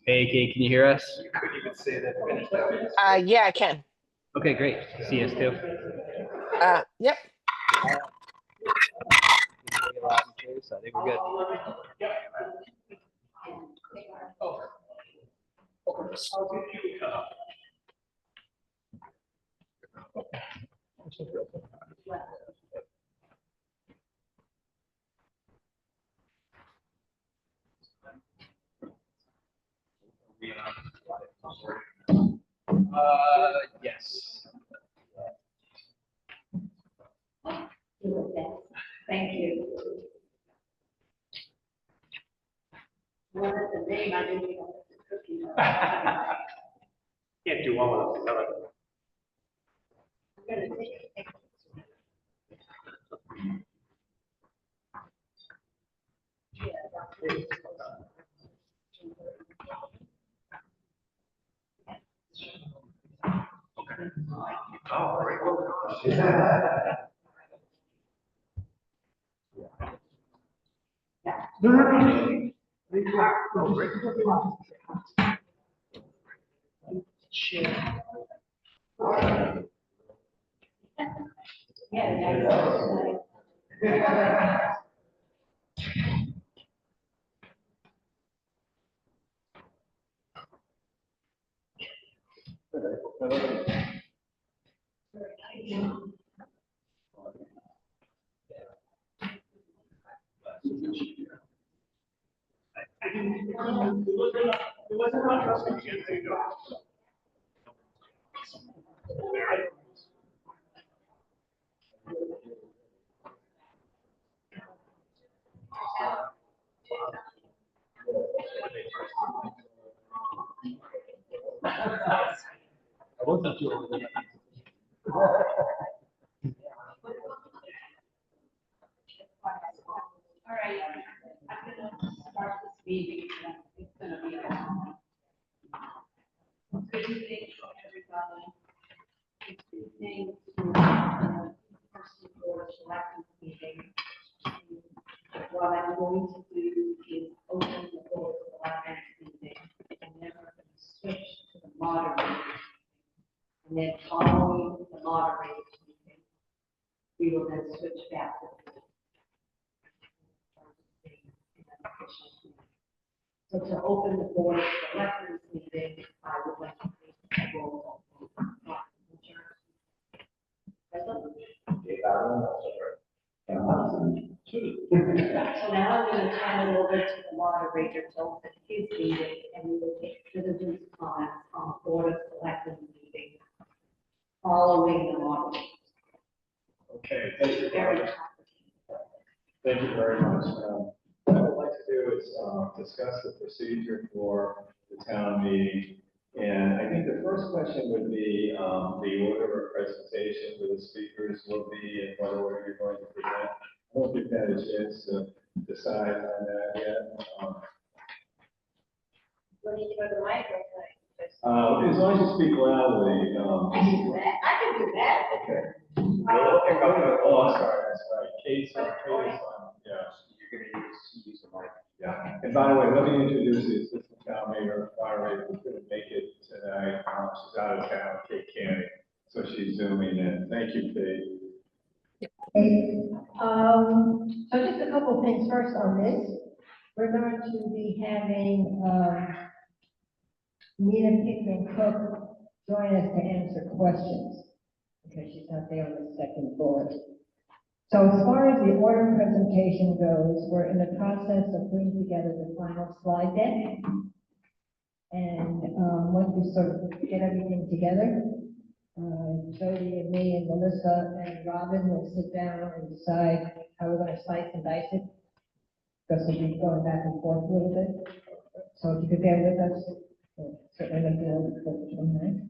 Hey, Kate, can you hear us? You could say that finished out. Yeah, I can. Okay, great. See us too. Yep. So I think we're good. Yes. Thank you. What is the name? I didn't know. Can't do all of them. I'm gonna take a picture. Oh, very cool. I wasn't sure. All right, I'm gonna start this meeting. It's gonna be a long one. Good evening, everybody. Good evening to the first board selectmen meeting. What I'm going to do is open the board selectmen meeting, and then we're going to switch to the moderator. And then following the moderator's meeting, we will then switch back to the So to open the board of selectmen meeting, I would like to take a roll call. So now I'm going to turn it over to the moderator to open his meeting, and we will take citizens' comments on the board of selectmen meeting following the moderator. Okay, thank you Very very much. Thank you very much. What I would like to do is discuss the procedure for the town meeting. And I think the first question would be the order of presentation for the speakers will be in what order you're going to present. I don't think you've had a chance to decide on that yet. When you go to the microphone. As long as you speak loudly. I can do that. I can do that. Okay. Oh, I'm sorry, that's right. Kate's on, yeah. You're gonna use the mic. Yeah, and by the way, let me introduce the assistant town mayor, fire who couldn't make it tonight. She's out of town, Kate Canning, so she's zooming in. Thank you, Kate. So just a couple things first on this. We're going to be having, Nina Pickman Cook join us to answer questions, because she's not there on the second board. So as far as the order presentation goes, we're in the process of putting together the final slide deck. And, once we sort of get everything together, Jody and me and Melissa and Robin will sit down and decide how we're gonna slice and dice it. Because we'll be going back and forth a little bit. So if you could bear with us, certainly let me know before the 29th.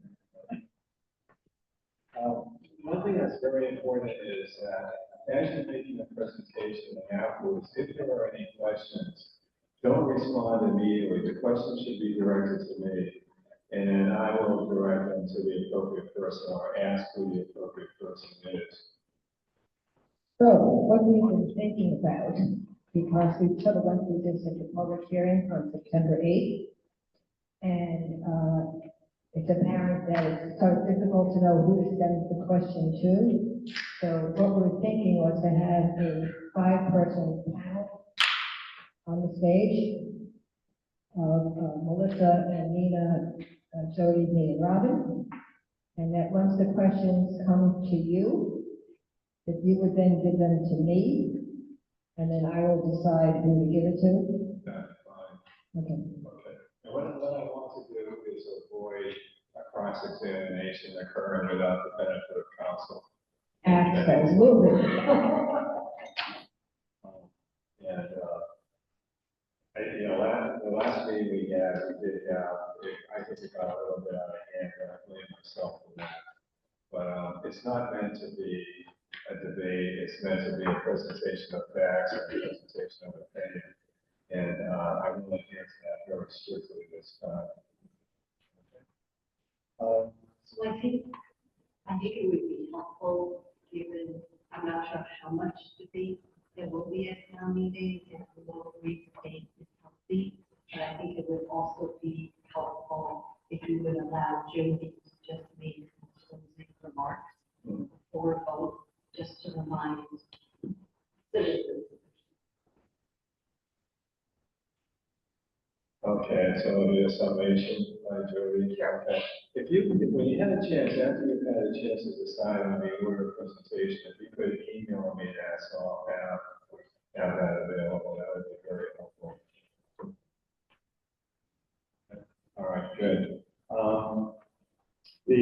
One thing that's very important is that as you're making a presentation and afterwards, if there are any questions, don't respond immediately. The questions should be directed to me. And then I will direct them to the appropriate person or ask who the appropriate person is. So what we've been thinking about, because we sort of went through this at the public hearing on September 8th, And, it's apparent that it's so difficult to know who to send the question to. So what we're thinking was to have a 5-person panel on the stage of Melissa and Nina, Jody, me, and Robin. And that once the questions come to you, that you would then give them to me, and then I will decide who to give it to. That's fine. Okay. Okay. And what I want to do is avoid a cross-examination occurring without the benefit of counsel. Absolutely. And, the last meeting we had, we did have, I think it got a little bit out of hand, and I blame myself for that. But, it's not meant to be a debate, it's meant to be a presentation of facts and a presentation of opinion. And, I will adhere to that very strictly this time. So I think it would be helpful, given, I'm not sure how much debate there will be at town meeting, if the local debate is healthy. But I think it would also be helpful if you would allow Jody to just make some closing remarks before a vote, just to remind citizens. Okay, so it'll be a summation by Jody. Sure. Okay. When you have a chance, after you've had a chance to decide on the order of presentation, if you could email me that, so I'll have that available, that would be very helpful. All right, good. The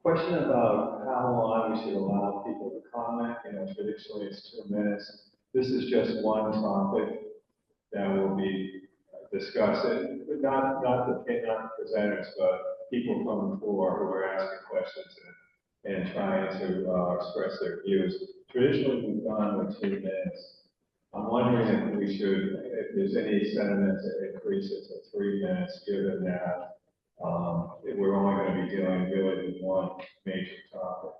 question about how long we should allow people to comment, traditionally it's 2 minutes. This is just one topic that will be discussing, not the presenters, but people from the floor who are asking questions and trying to express their views. Traditionally, we've gone with 2 minutes. I'm wondering if there's any sentiment to increase it to 3 minutes, given that we're only going to be dealing really with one major topic.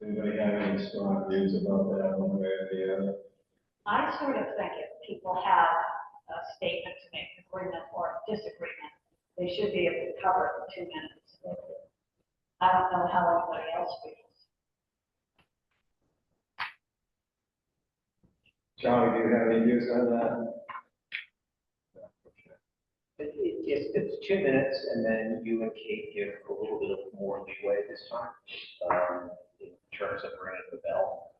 Anybody have any strong views about that, one way or the other? I sort of think if people have a statement to make, agreement or disagreement, they should be able to cover it in 2 minutes. I don't know how anybody else feels. Charlie, do you have any views on that? It's 2 minutes, and then you and Kate give a little bit of more leeway this time, in terms of ringing the bell.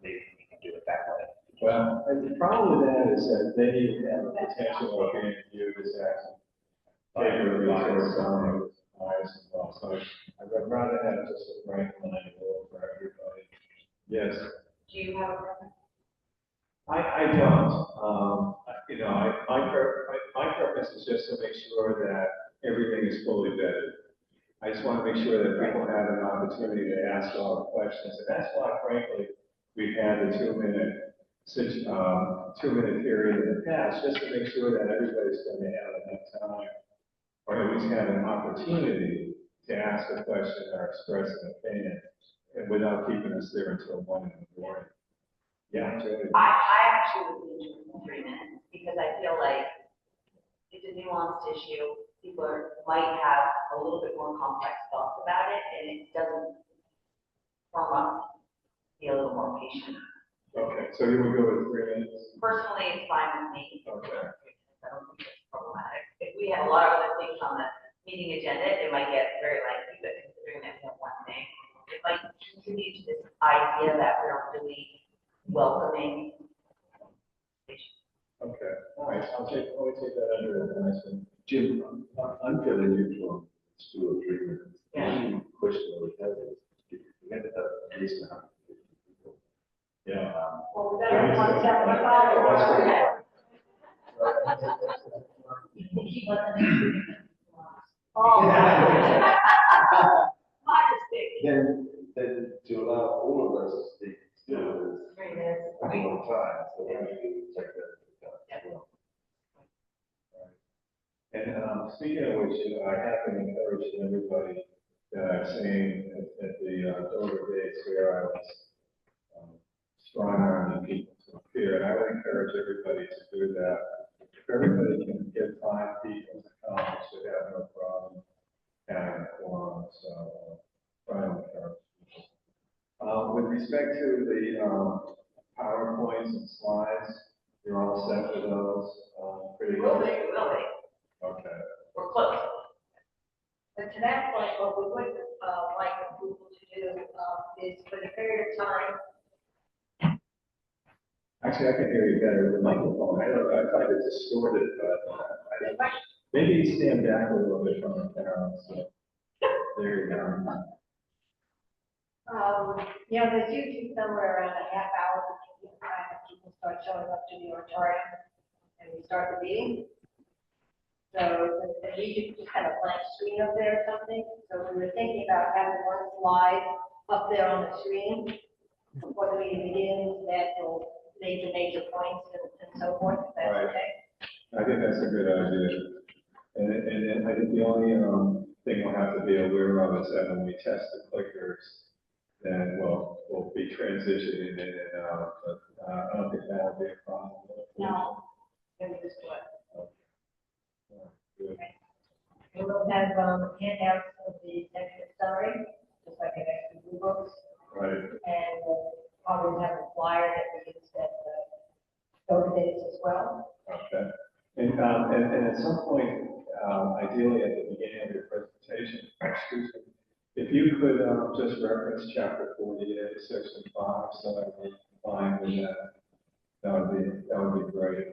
Maybe we can do it that way. Well, and the problem with that is that then you have a potential of being viewed as acting favorably towards someone with bias as well. So I'd rather have just a frank line rule for everybody. Yes, Do you have a preference? I don't. My purpose is just to make sure that everything is fully vetted. I just want to make sure that people have an opportunity to ask all the questions, and that's why, frankly, we've had the 2 minute 2 minute period in the past, just to make sure that everybody's going to have enough time, or at least have an opportunity to ask a question or express an opinion, and without keeping us there until 1 in the morning. Yeah, Jody. I actually would be doing 3 minutes, because I feel like it's a nuanced issue. People might have a little bit more complex thoughts about it, and it doesn't firm up, be a little more patient. Okay, so you would go with 3 minutes? Personally, it's fine with me. Okay. I don't think it's problematic. If we have a lot of other things on the meeting agenda, it might get very lengthy, but considering that we have one thing, it might contribute to this idea that we're really welcoming. Okay, all right, I'll take that under advisement. Jim, I'm fairly neutral. Let's do a 3 minutes. Yeah. Question over that is, you get at least 150 people. Yeah. Well, we better have 175. Oh. My mistake. Then to allow all of us to speak still is 3 minutes. a long time, so we need to take that into account as well. And speaking of which, I have been encouraging everybody that I've seen at the Dover Days where I was strong arming people to appear, and I would encourage everybody to do that everybody can get 5 people to come, we should have no problem having a quorum, so, try and encourage people. With respect to the, PowerPoints and slides, you're all set with those, pretty Will good? be, will be. Okay. We're close. But to that point, what we would like approval to do is for the period of time. Actually, I can hear you better with the microphone. I don't know, I find it distorted, but maybe you stand back a little bit from the camera, so. There you go. There's usually somewhere around a half hour between the time that people start showing up to the auditorium and we start the meeting. So we could just have a blank screen up there or something. So we were thinking about having one slide up there on the screen before the meeting begins that will make the major points and so forth, if that's Right. okay. I think that's a good idea. And I think the only thing we'll have to be aware of is that when we test the clickers, then we'll be transitioning in and out, but I don't think that'll be a problem. No. Maybe just do it. Good. We will have handouts of the executive summary, just like an extra blue books, Right. and we'll probably have a flyer that we use that those days as well. Okay. And at some point, ideally at the beginning of your presentation, excuse me, if you could just reference chapter 48, section 5, so that we're fine with that would be great.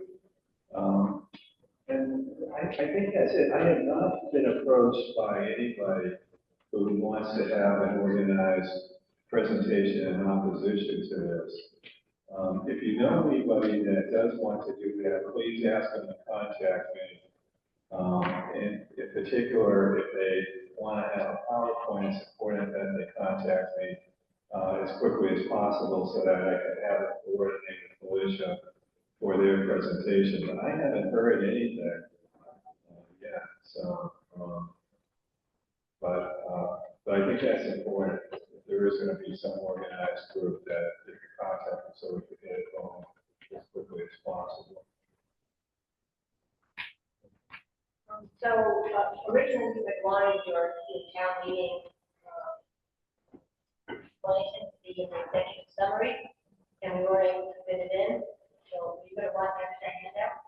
And I think that's it. I have not been approached by anybody who wants to have an organized presentation in opposition to this. If you know anybody that does want to do that, please ask them to contact me. And in particular, if they want to have a PowerPoint, it's important that they contact me as quickly as possible so that I can have it coordinated with Felicia for their presentation. But I haven't heard anything yet, so, but I think that's important. If there is going to be some organized group that they can contact me so we can get it going as quickly as possible. So originally we had wanted your town meeting explanation to be in the executive summary, and we were able to fit it in. So you could have want that as a handout.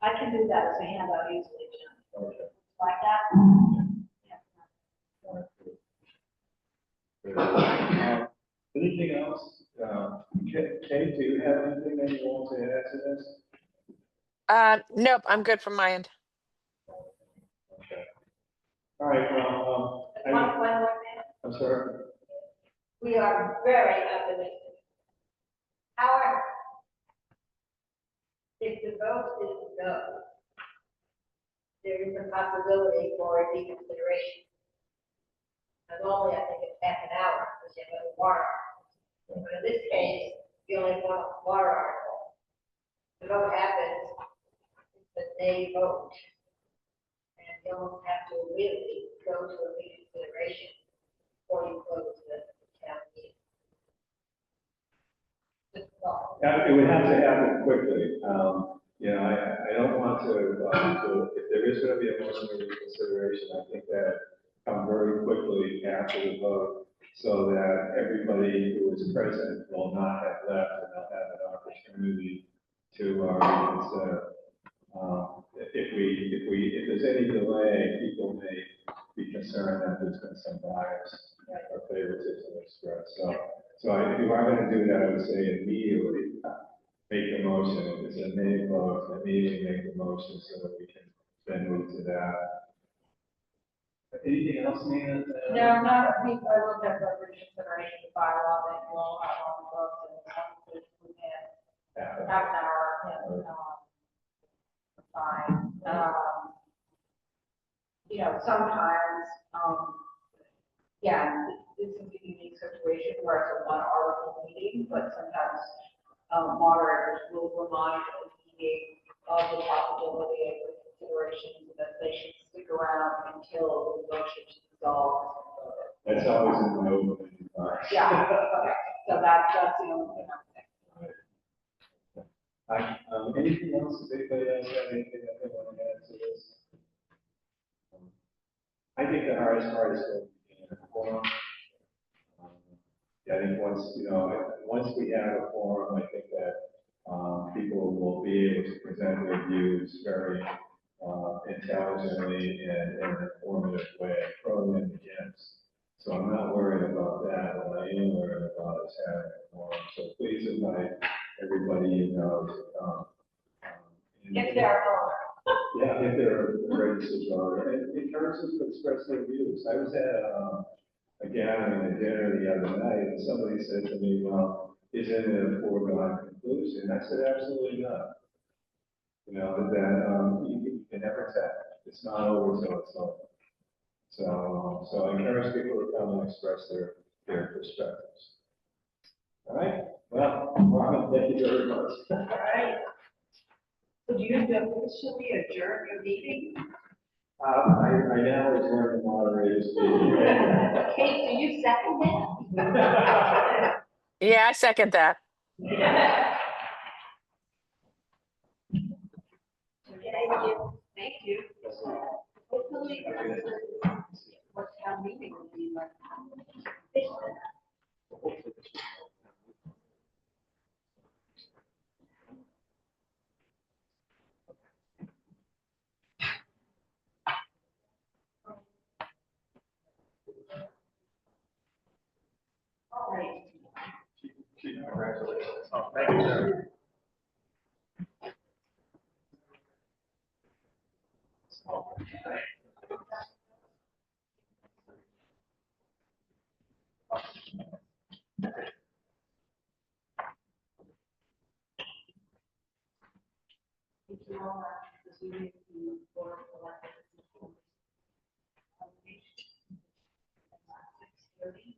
I can do that as a handout easily, Jim. Okay. Like that? All right, good. Anything else? Kate, do you have anything that you want to add to this? Nope, I'm good from my end. Okay. All right, well, One more thing. I'm sorry. We are very optimistic. However, if the vote is no, there is a possibility for a reconsideration. And normally I think it's half an hour, because you have a warrant. But in this case, you only want a warrant article. The vote happens, it's the nay vote. And you almost have to really go to a reconsideration before you close the town meeting. Just a thought. It would have to happen quickly. I don't want to, if there is going to be a motion of reconsideration, I think that come very quickly after the vote so that everybody who is present will not have left and they'll have an opportunity to reconsider. If there's any delay, people may be concerned that there's been some bias or favoritism expressed. So if you are going to do that, I would say immediately make the motion. If it's a nay vote, immediately make the motion so that we can then move to that. Anything else, Nina? No, not a week, I looked at the reconsideration bylaw that you all have on the books, and obviously we had half an hour, fine. Sometimes, this is a unique situation where it's a one article meeting, but sometimes moderators will remind the meeting of the possibility of reconsideration, so that they should stick around until the motion is resolved. That's always in the open. Yeah, okay, so that's the only thing I'm saying. I Anything else? Does anybody else have anything that they want to add to this? I think the hardest part is going to be in a forum. Yeah, I think once we have a forum, I think that, people will be able to present their views very, intelligently and in an informative way, pro and against. So I'm not worried about that. What I am worried about is having a forum. So please invite everybody you know to come. If there are. Yeah, if they're registered voter, and encourage them to express their views. I was at a gathering, a dinner the other night, and somebody said to me, well, isn't it a foregone conclusion? I said, absolutely not. You know, that, you can never tell. It's not over till it's over. So I encourage people to come and express their perspectives. All right? Well, Ron, thank you very much. All right. So do you have to officially adjourn your meeting? I now return to moderator's meeting. Kate, do you second that? Yeah, I second that. Thank you. Thank you. Hopefully, what town meeting will be like. All right. Congratulations. Oh, thank you, sir. Thank you all much for zooming to board of elected officials. 6:30.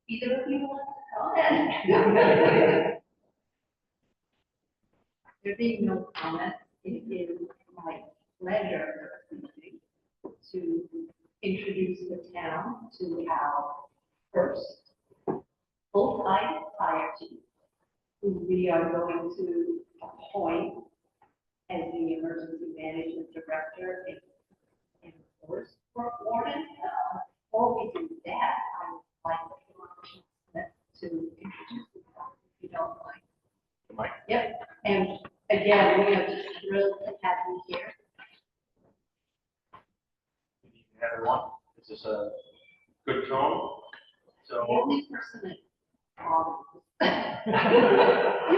Either of you want to comment? There being no comment, it is my pleasure to introduce the town to our first full-time fire chief, who we are going to appoint as the emergency management director in force warden. Before we do that, I would like to introduce myself, if you don't mind. Mike? Yep, and again, we are just thrilled to have you here. Good evening, everyone. This is a good tone. The So, only person that calls. You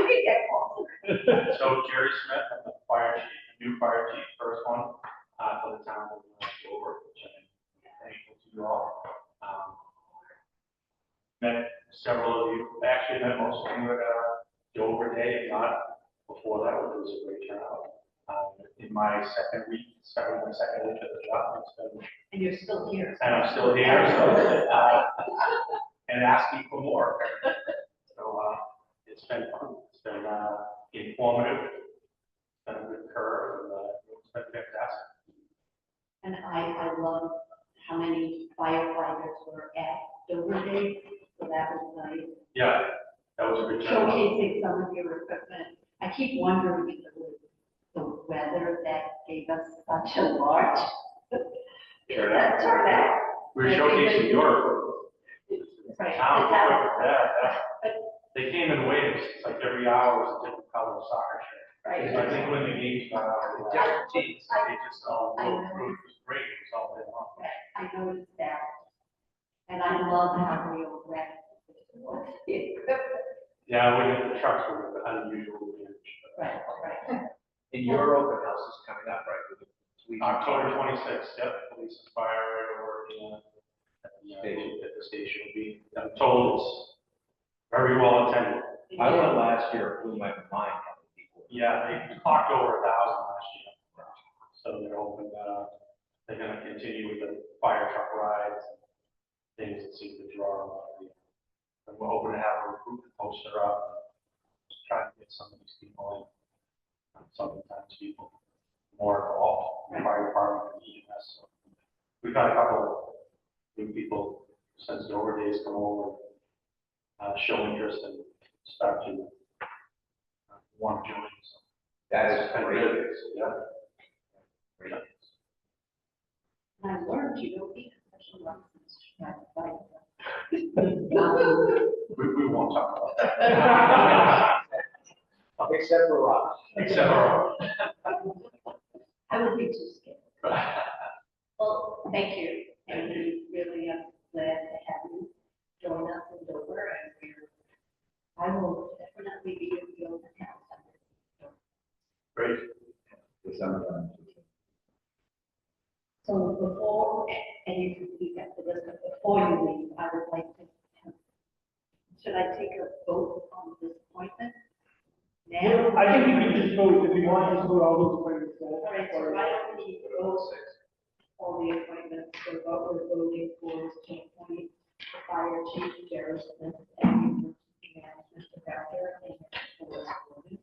can get called. Jerry Smith, I'm the fire chief, new fire chief, first one for the town of Dover, which I'm thankful to you all. Met several of you, actually met most of you at Dover Day, if not before that, which was a great turnout. In my second week of the job, it's been, And you're still here. and I'm still here, so, and asking for more. So, it's been fun, it's been informative, it's been a good curve, and it's been fantastic. And I love how many firefighters were at Dover Day, so that was nice. Yeah, that was a good turnout. Showcasing some of your equipment. I keep wondering if it was the weather that gave us such a large turnout. We're showcasing your Right. town, But they came in waves, it's like every hour was a different color soccer shirt. right. So I think when the games got out, Different teams. they just all rode through, it was great, it was all day long. I noticed that. And I love how real that. Yeah, the trucks were unusual. Right, right. And your open house is coming up, right? With the police and October fire. 26th, yep, police and fire are working at the station will be, I'm told it's very well attended. I went last year, it blew my mind how many people. Yeah, they clocked over 1,000 last year. So they're hoping that, they're gonna continue with the fire truck rides and things that seem to draw a lot of people. And we're hoping to have a recruitment poster up, try to get some of these people in, sometimes people more involved in the fire department and EMS. So we've got a couple of new people since Dover days come over, show interest and start to want to join. So That is kind of great. good. Yeah. Great. And I learned you don't need a special license to try to fight. We won't talk about that. Except for Rob. Except for. I would be too scared. Well, thank you, and we really am glad to have you join us in Dover, and I will definitely be with you over town. Great. The summertime. So before, and you can speak after this, but before you leave, I would like to, should I take a vote on this appointment? Now? I think we can just vote, if you want, just vote all those appointments. All right, so why don't we vote all the appointments, so what we're voting for is to appoint the fire chief, Jerry Smith, and Mr. Barker, and Mr. Gordon,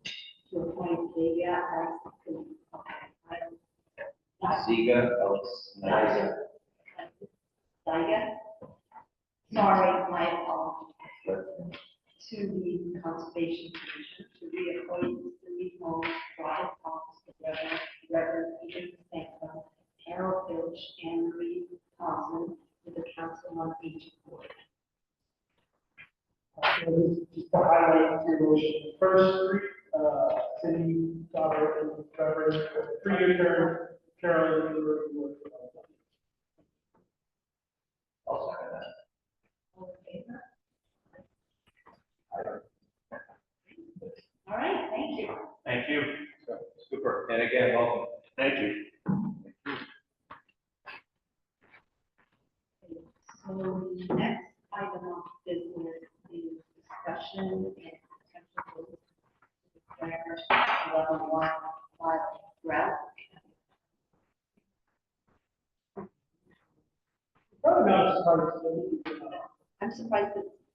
to appoint Vega as the police. Ziga, Alex, nice. Diga. Sorry, my apologies. To the Conservation Commission, to reappoint Cindy Holmes, Robert Thomas, Reverend Peter Stanton, Carol Filch, Anne Marie Thompson, to the Council on Aging Board. Just to highlight your motion, first, Cindy, Robert, and Trevor, 3-year term, Carol, and you. I'll second that. All in favor? All right, thank you. Thank you. Super, and again, welcome. Thank you. So the next item of business is discussion and potential vote to declare 11-1 drought. Probably not as hard as I'm surprised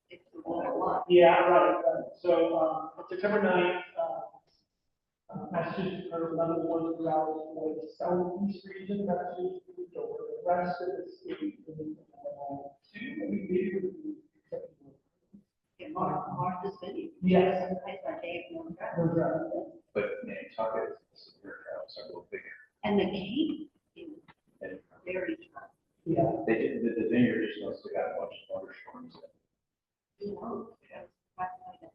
it's a 1-1. Yeah, right. So, on September 9th, Massachusetts for 11-1 drought for the southeast region, Massachusetts, over the rest of the state. Martha's Vineyard. Yes. I gave no drought. No drought. But Nantucket is severe drought, so we'll figure. And the Cape is And very dry. Yeah. they did, the vineyard just must have got a bunch of thunderstorms. You know, because I find it.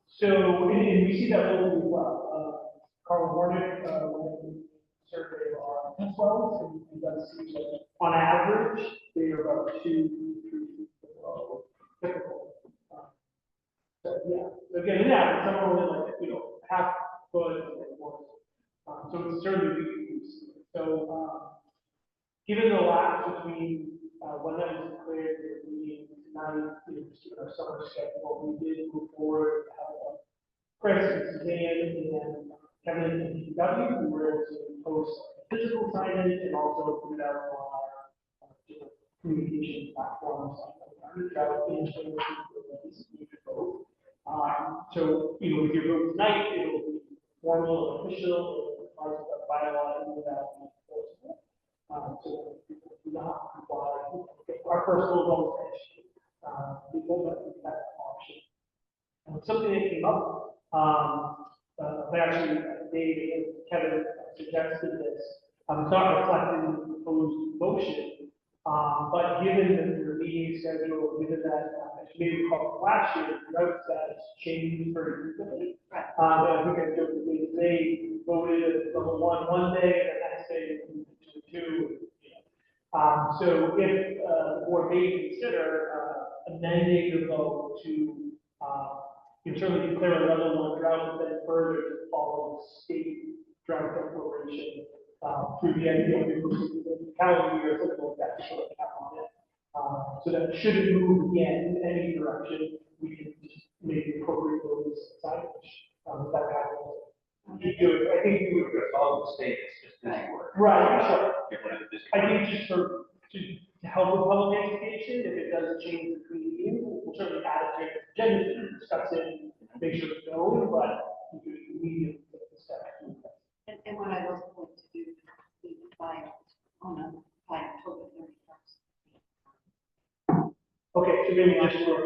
So, and we see that locally as well. Carl Hornick, when we survey our test wells, and we does see that on average, they are about 2 to 3 feet below typical. So, yeah, again, in average, some are only like, half foot or more. So it's certainly we can use. So, given the lapse between when that was declared, the meeting tonight, just given our summer schedule, we did move forward, have Chris and Suzanne and Kevin and DPW, we were able to post physical signage and also put it out on our different communication platforms. So, with your vote tonight, it will be formal and official, as part of the bylaw and without enforceable. So people do not comply. Our first little vote, people that we have an option. Something that came up, actually, Dave and Kevin suggested this. It's not reflected in the proposed motion, but given that your meeting schedule, given that, as you may recall from last year, note that it's changed very frequently. I think I joked with Dave today, we voted at level 1 day, and the next day we moved to 2. So if the board may consider amending your vote to, you can certainly declare a level 1 drought, but then further to follow the state drought declaration through the end of the calendar year, something like that, to sort of cap on it. So that shouldn't move again in any direction, we can just make the appropriate votes aside, which that happens. You do it, I think you would. All the states, just this work. Right, sure. Get rid of this. I think just to help with public education, if it does change between meetings, we'll certainly add it to the agenda to discuss it, make sure it's known, but you could immediately discuss it. And what I was going to do is by October 31st. maybe just short.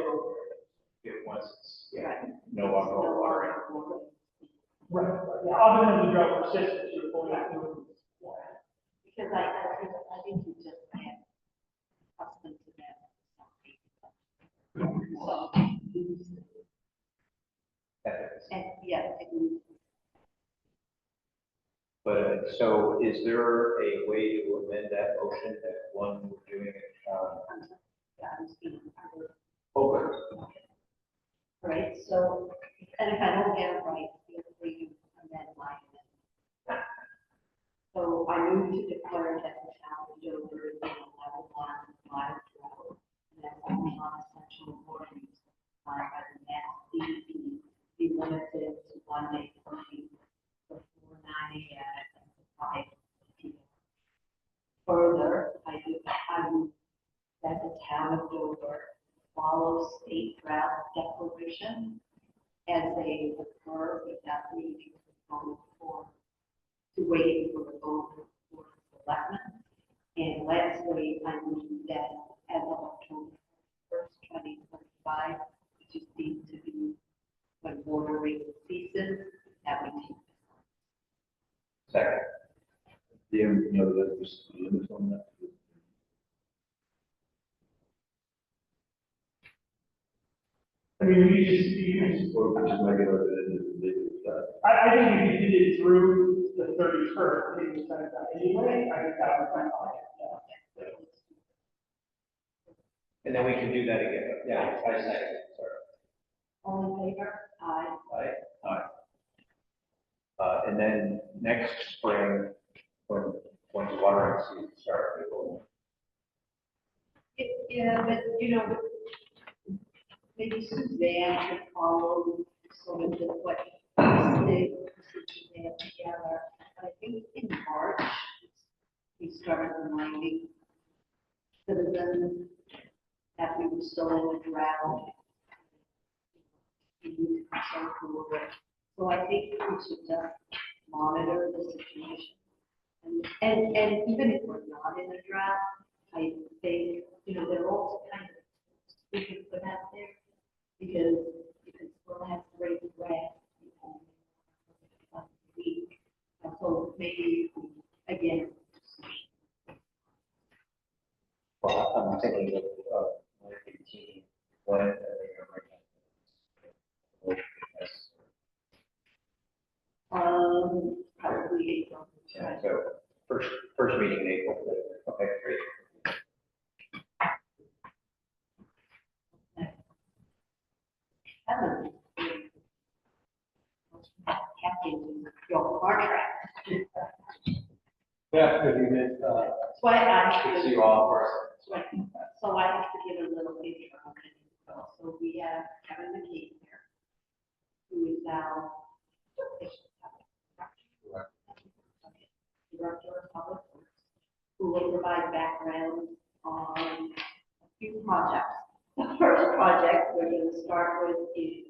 It was, yeah, no longer watering. Right, yeah, other than the drought persists, you're going to do. Because I think you just get accustomed to that. So, and, yeah, So is there a way to amend that motion that one we're doing it, open? right, so, and if I don't get it right, feel free to amend my amendment. So I move to declare that the town of Dover is in a level 1 mild drought, and that all non-essential warnings by the next DEP be limited to 1 day per week before 9 a.m. and 5 p.m. Further, I move that the town of Dover follow state drought declaration as they occur without needing to go for, to wait for the vote for selectmen. And lastly, I move that as of October 1st, 2025, which is deemed to be when watering ceases, that we take. Second. There's limits on that. I mean, you can just, Or we just make it open I think if you did it through the 31st, I think we said that anyway, I think that would be fine, yeah. And then we can do that again. Yeah, I second, sorry. All in favor? Aye. Aye. And then next spring, when the watering season starts, we will. Yeah, but you know, maybe Suzanne could follow sort of what they have together. I think in March, we started reminding citizens that we were still in a drought. We need to be concerned with it. So I think we should just monitor the situation. And even if we're not in a drought, I think, you know, there are also kind of, we can put out there, because you can still have great grass, you know, once a week. And so maybe, again, Well, I'm thinking of, like 18, when, probably April. yeah, so first meeting in April. Okay, great. Captain, your contract. Yeah, good evening. That's why Good to see you all in person. So I have to give a little picture of it. So we have Kevin McKee here, who is now Director of Public Works, who will provide background on a few projects. The first project we're going to start with is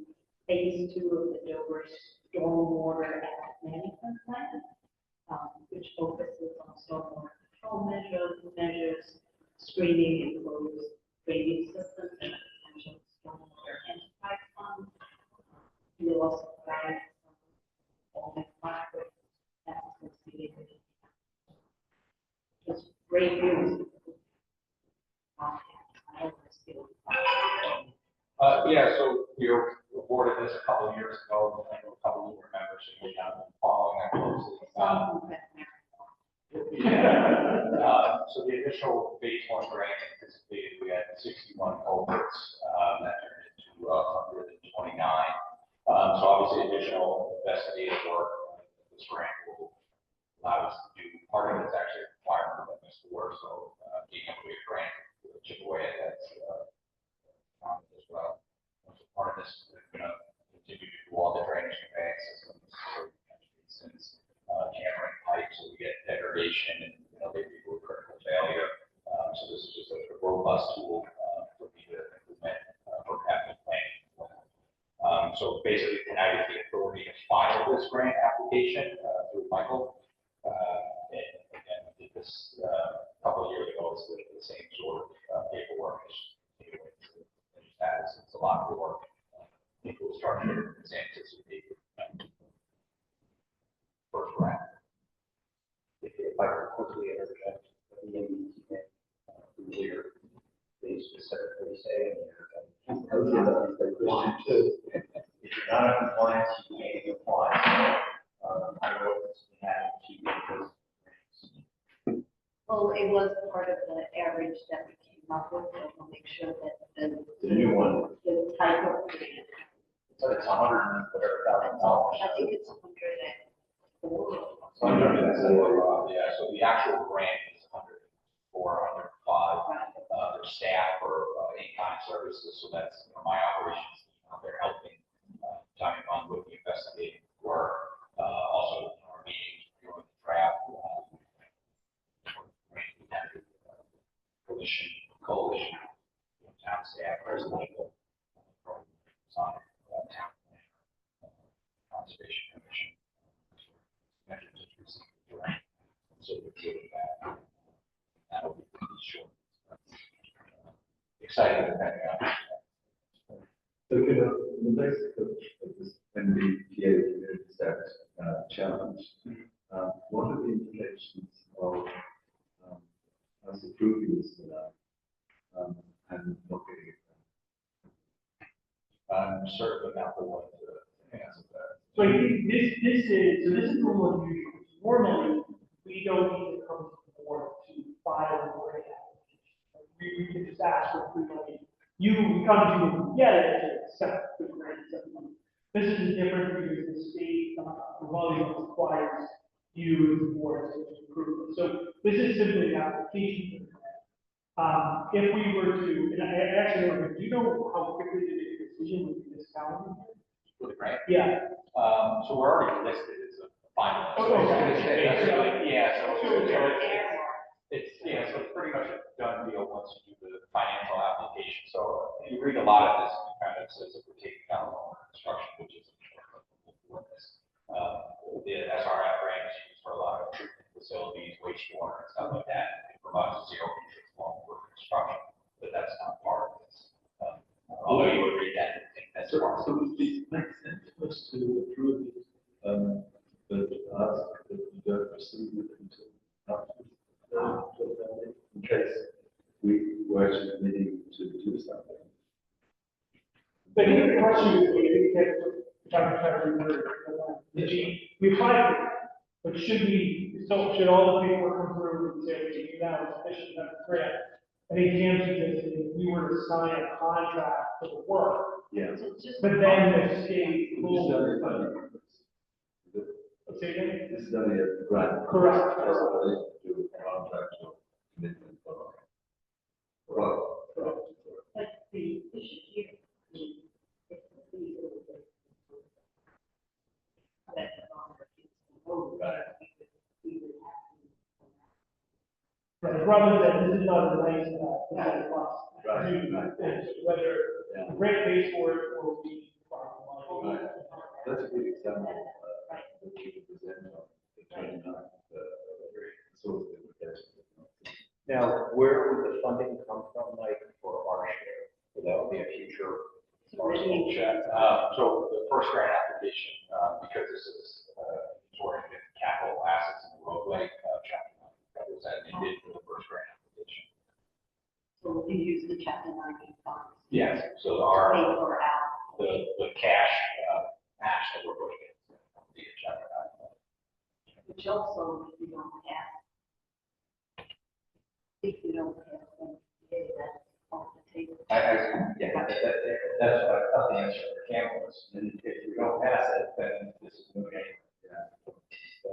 phase 2 of the Dover Stormwater Asset Management Plan, which focuses on stormwater control measures, screening and closed drainage systems, and potential stormwater enterprise funds. We'll also provide all the projects that's associated with it. Just great news. Yeah, so we were awarded this a couple of years ago, and I know a couple of you remember, so we have been following that closely. So the initial phase 1 grant anticipated, we had 61 culverts, that turned into 129. So obviously additional investigative work, this grant will allow us to do, part of it's actually a requirement of this work, so being able to get a grant, will chip away at that as well. So part of this, we're going to continue to do all the drainage conveyance systems, so since hammering pipes, so we get degradation and, you know, they do critical failure. So this is just a robust tool for me to implement for capital planning. So basically tonight is the authority to file this grant application through Michael. And again, we did this a couple of years ago, it's the same sort of paperwork. If I could quickly interject, the MBTA, earlier, they specifically say in there, if you're not in compliance, you can't even apply. I don't know if it's happened to you. Well, it was part of the average that we came up with, so we'll make sure that The new one. the type of grant. So it's $100,000. I think it's 104. Yeah, so the actual grant is 104, 105. Their staff for in-kind services, so that's, my operations, they're helping, Tommy on with the investigating work, also our meetings, doing the draft, coalition, town staff, residential, town conservation commission. So we're doing that. That'll be pretty short. Excited about that. So, the basic of this MBTA community service challenge, what are the implications of us approving this for that and not getting it done? I'm certainly not the one to answer that. So this is a little unusual. Normally, we don't need to come to the board to file a grant application. We can just ask for free money. You come to you, get it, to accept the grant, accept the money. This is different because the state volume requires you as the board to approve it. So this is simply an application for the grant. If we were to, and I actually, do you know how quickly they make a decision with this calendar? For the grant? Yeah. So we're already listed as a finalist. Oh, Basically, yeah, so Yeah. so it's pretty much a done deal once you do the financial application. So you read a lot of this, and it kind of says that we're taking down loan construction, which is for this. The SRF grant is used for a lot of treatment facilities, wastewater, and stuff like that. It provides a zero interest loan for construction, but that's not part of this. Although you would read that and think that's part of it. So it makes sense for us to approve it, but ask that we don't proceed with it until after in case we were actually needing to do something. But here the question is, if I can try to remember, we applied for it, but should all the paperwork come through and say, okay, you now it's sufficient, that's grant? I think Cam suggested if we were to sign a contract for the work, Yeah. but then the state This is will. only a funding. Say again? This is only a grant. Correct. That's what they do a contract or commitment for. Right. But the issue here, it's the legal. That the longer it's over, we would have to. Right, rather than, this is not a nice, cost. Right. Whether Yeah. the grant pays for it or we borrow money. Right. That's a good example, that you can present on the 29th, sort of implications. Now, where would the funding come from, Mike, for our share? So that would be a future. So the first grant application, because this is oriented capital assets in the roadway, chapter 9 covers that, and did for the first grant application. So we use the chapter 90 funds. Yes, so To pay our, for our. the cash match that we're putting in, the chapter 9. Which also, if you don't have, that's off the table. Yeah, that's what I thought the answer for Cam was. And if we don't pass it, then this is moving. So,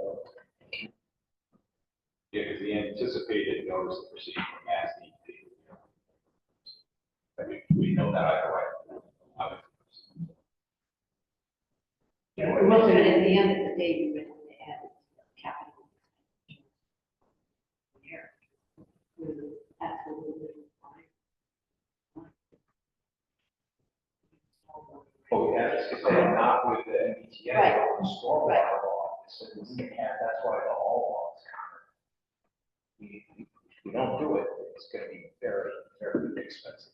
Yeah, because the anticipated notice of proceeding from Mass DEP. We know that either way. Yeah, But at the end of the day, you would have to add capital. Here. Absolutely. but we have to say not with the MBTA, Right. but the stormwater law. So that's why the all laws counter. If we don't do it, it's going to be very, very expensive.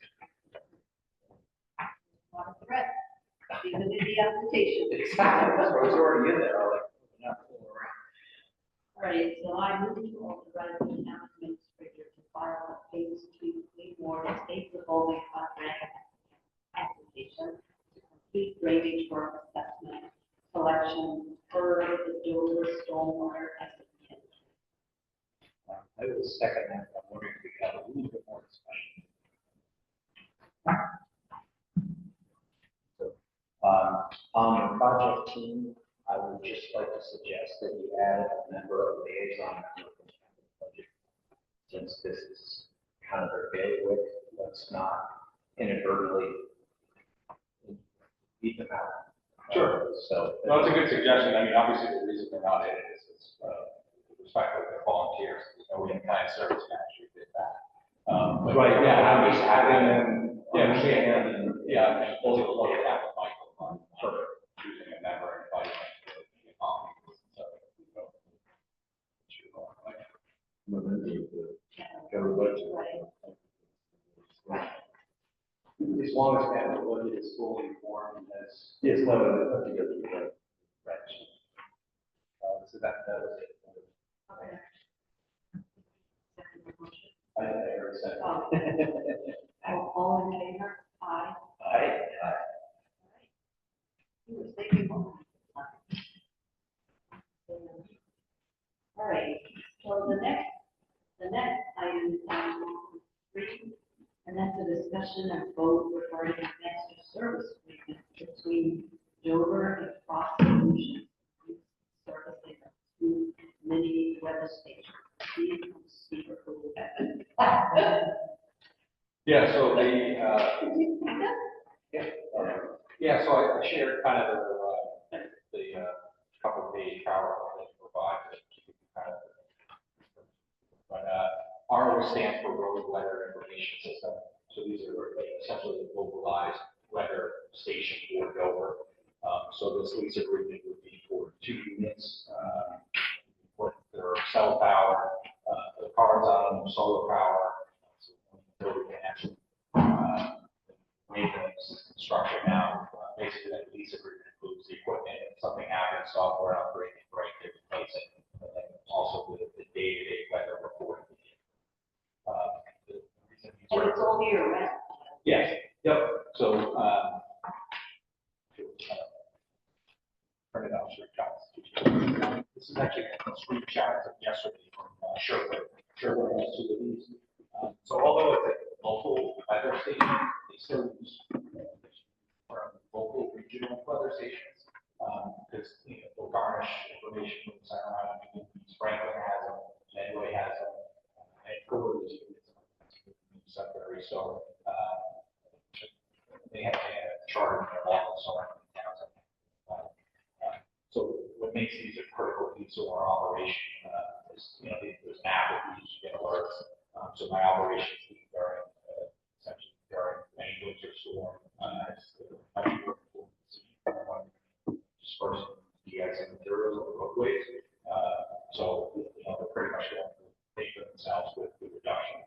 Not a threat, even in the application. Exactly, that's what's already in there, like, we're not fooling around. right, so I move to authorize the town administrator to file a phase 2 clean water state revolving fund grant application to complete drainage work assessment collection for the Dover stormwater estimate. I will second that. I'm wondering if we have a little bit more discussion. So, on the project team, I would just like to suggest that you add a member of liaison member from the budget. Since this is kind of their bailiwick, let's not inadvertently beat them out. Sure. So. No, it's a good suggestion. I mean, obviously, the reason they're not in it is, with respect to their volunteers. We have kind of service manager who did that. But Right, yeah, yeah, having having them, them yeah, understand and. yeah, and fully look at that with Michael on choosing a member and inviting them to be involved. So, As long as that budget is fully informed as. Yes, no, I think that's right. Right. So that was it. Okay. Second motion. I already said. All in favor? Aye. Aye. He was thinking more. All right, so the next item is item 3, and that's a discussion and vote regarding a master service agreement between Dover and Cross Solutions servicing two mini weather stations. Please speak for the yeah, so yeah, so I shared kind of the couple-page PowerPoint that you provide to keep you kind of. But RO stands for Road Weather Information System. So these are essentially a localized weather station for Dover. So this lease agreement would be for 2 units, with their cell power, the cars on them, solar power. So Dover can actually maintenance, construction now. Basically, that lease agreement includes the equipment. If something happens, software upgrade, and break it, replace it. And then also the day-to-day weather reporting. The reason these And are- it's all year round. Yes, yep, so, print it out, screenshots. This is actually a screenshot of yesterday from Sherwood. Sherwood has 2 of these. So although it's a local weather station, they still use from local regional weather stations. Because, they'll garnish information from the Center Island, Franklin has them, Medway has them, and Cooper is Sudbury, so, they have a charter in their office, so so what makes these a critical piece of our operation, is, there's an app that we use to get alerts. So my operations team essentially during any winter storm, dispersing de-icing materials on the roadways. So, they're pretty much going to take for themselves with the reduction.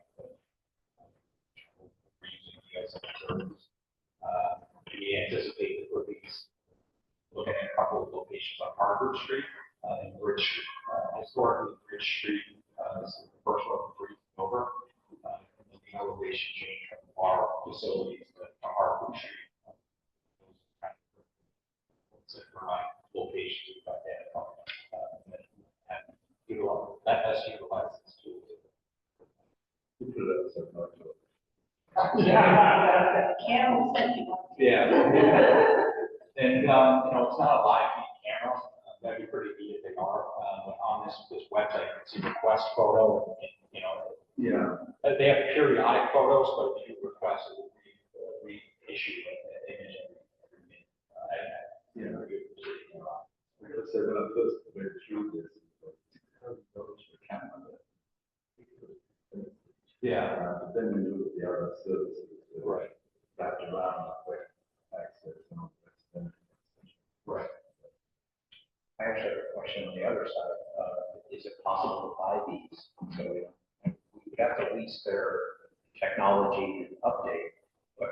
Reusing de-icing materials. We anticipate that we'll be looking at a couple of locations on Harvard Street, and Bridge Street. Historically, Bridge Street, this is the first one for over. And then the elevation change from our facilities to Harvard Street. Provide locations we've identified. And let us utilize this tool. Camel said you. Yeah. And, it's not a live feed camera. That'd be pretty neat if they are. But on this website, you can see request photo, and, Yeah. they have periodic photos, but if you request it, we issue an image every minute. Yeah. Because they're gonna post the way to shoot this. Yeah. But then you look at the other services. Right. Wrapped around that way, access and all that. Right. I actually have a question on the other side. Is it possible to buy these? So we have to lease their technology and update, but.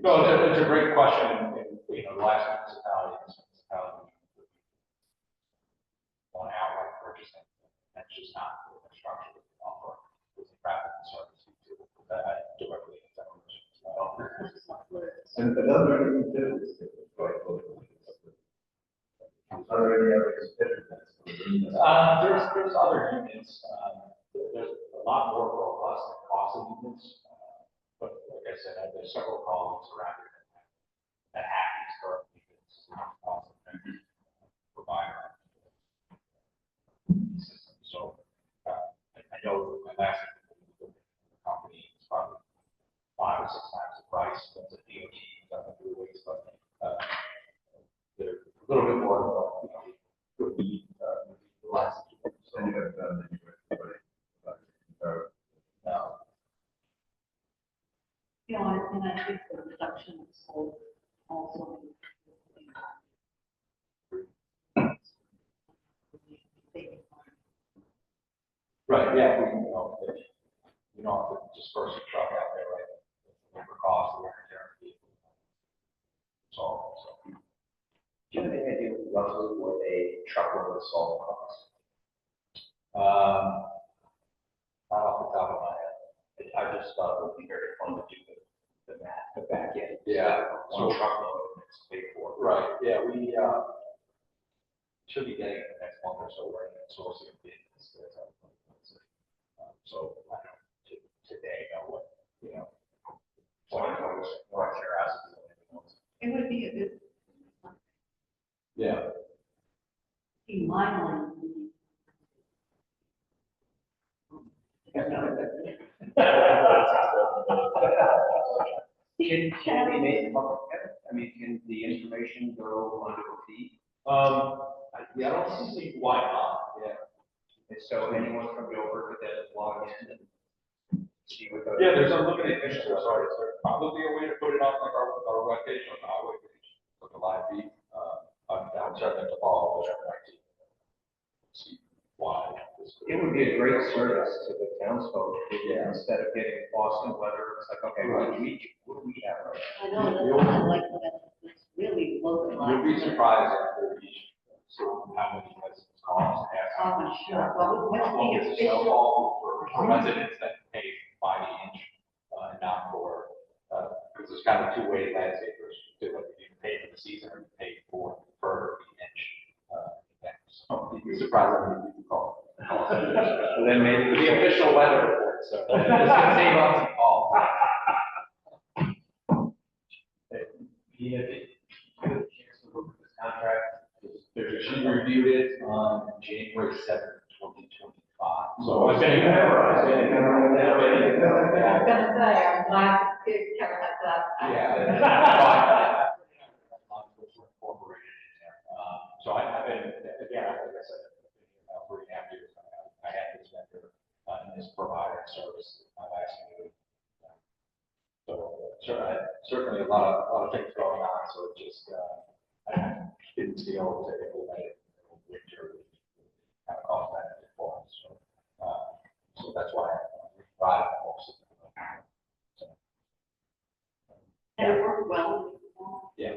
No, it's a great question, and, the last municipality, this municipality, want outright purchasing. infrastructure we can offer with the traffic and service we do. That directly affects. And another thing too is that it's quite close. Are there any other competitors? There's other units, there's a lot more robust and costly units. But like I said, there's several colleagues around here that have these current units, cost-effective provider system. So, I know my last company is probably 5 or 6 times the price of the DOT, but, they're a little bit more, could be, less. So, And you have done the no. You know, and I think the reduction of scope also. Right, yeah, we don't have to disperse a truck out there, right? Labor costs, the wear and tear of the vehicle. So, Do you have any idea roughly what a truckload of salt costs? not off the top of my head. I just thought it would be very fun to do the math, the back end. Yeah. One truckload, and it's paid for. Right, yeah, we, should be getting it the next month or so, right, sourcing of bids. So, I don't, today, know what, What curiosity. It would be a good, yeah. be mindful. Can we make public, I mean, can the information go onto the feed? Yeah, I don't see why not, yeah. And so anyone from Guilford could then log in and see what the. Yeah, there's unlimited features, sorry, there's probably a way to put it on like our webpage, on the highway page, like a live feed. I'm starting to follow whatever I do. See why. It would be a great service to the townsfolk, instead of getting lost in weather, it's like, okay, what do we have right I know, that's not like that, it's really localized. You'll be surprised after each, so how many residents call and ask. Oh, I'm sure, but what's Well, the it's a cell official? phone for residents that pay by the inch, and not for, because there's kind of 2 ways landscapers do it. You can pay for the season or you pay for per inch. So you'd be surprised how many people call. Then maybe The official weather report, so it's gonna save on some calls. He had a chance to look at this contract. She reviewed it on January 7th, 2025. So I was saying, I was saying, I was gonna say, I'm glad to Karen has that. Yeah. Incorporated in there. So I've been, again, like I said, about 3.5 years, I had this vendor, and this provider service, my last year. So, certainly a lot of things going on, so it just, I didn't feel to implement it in the winter, kind of cost benefit for us, so that's why I tried most of it. So, And it worked well. yeah.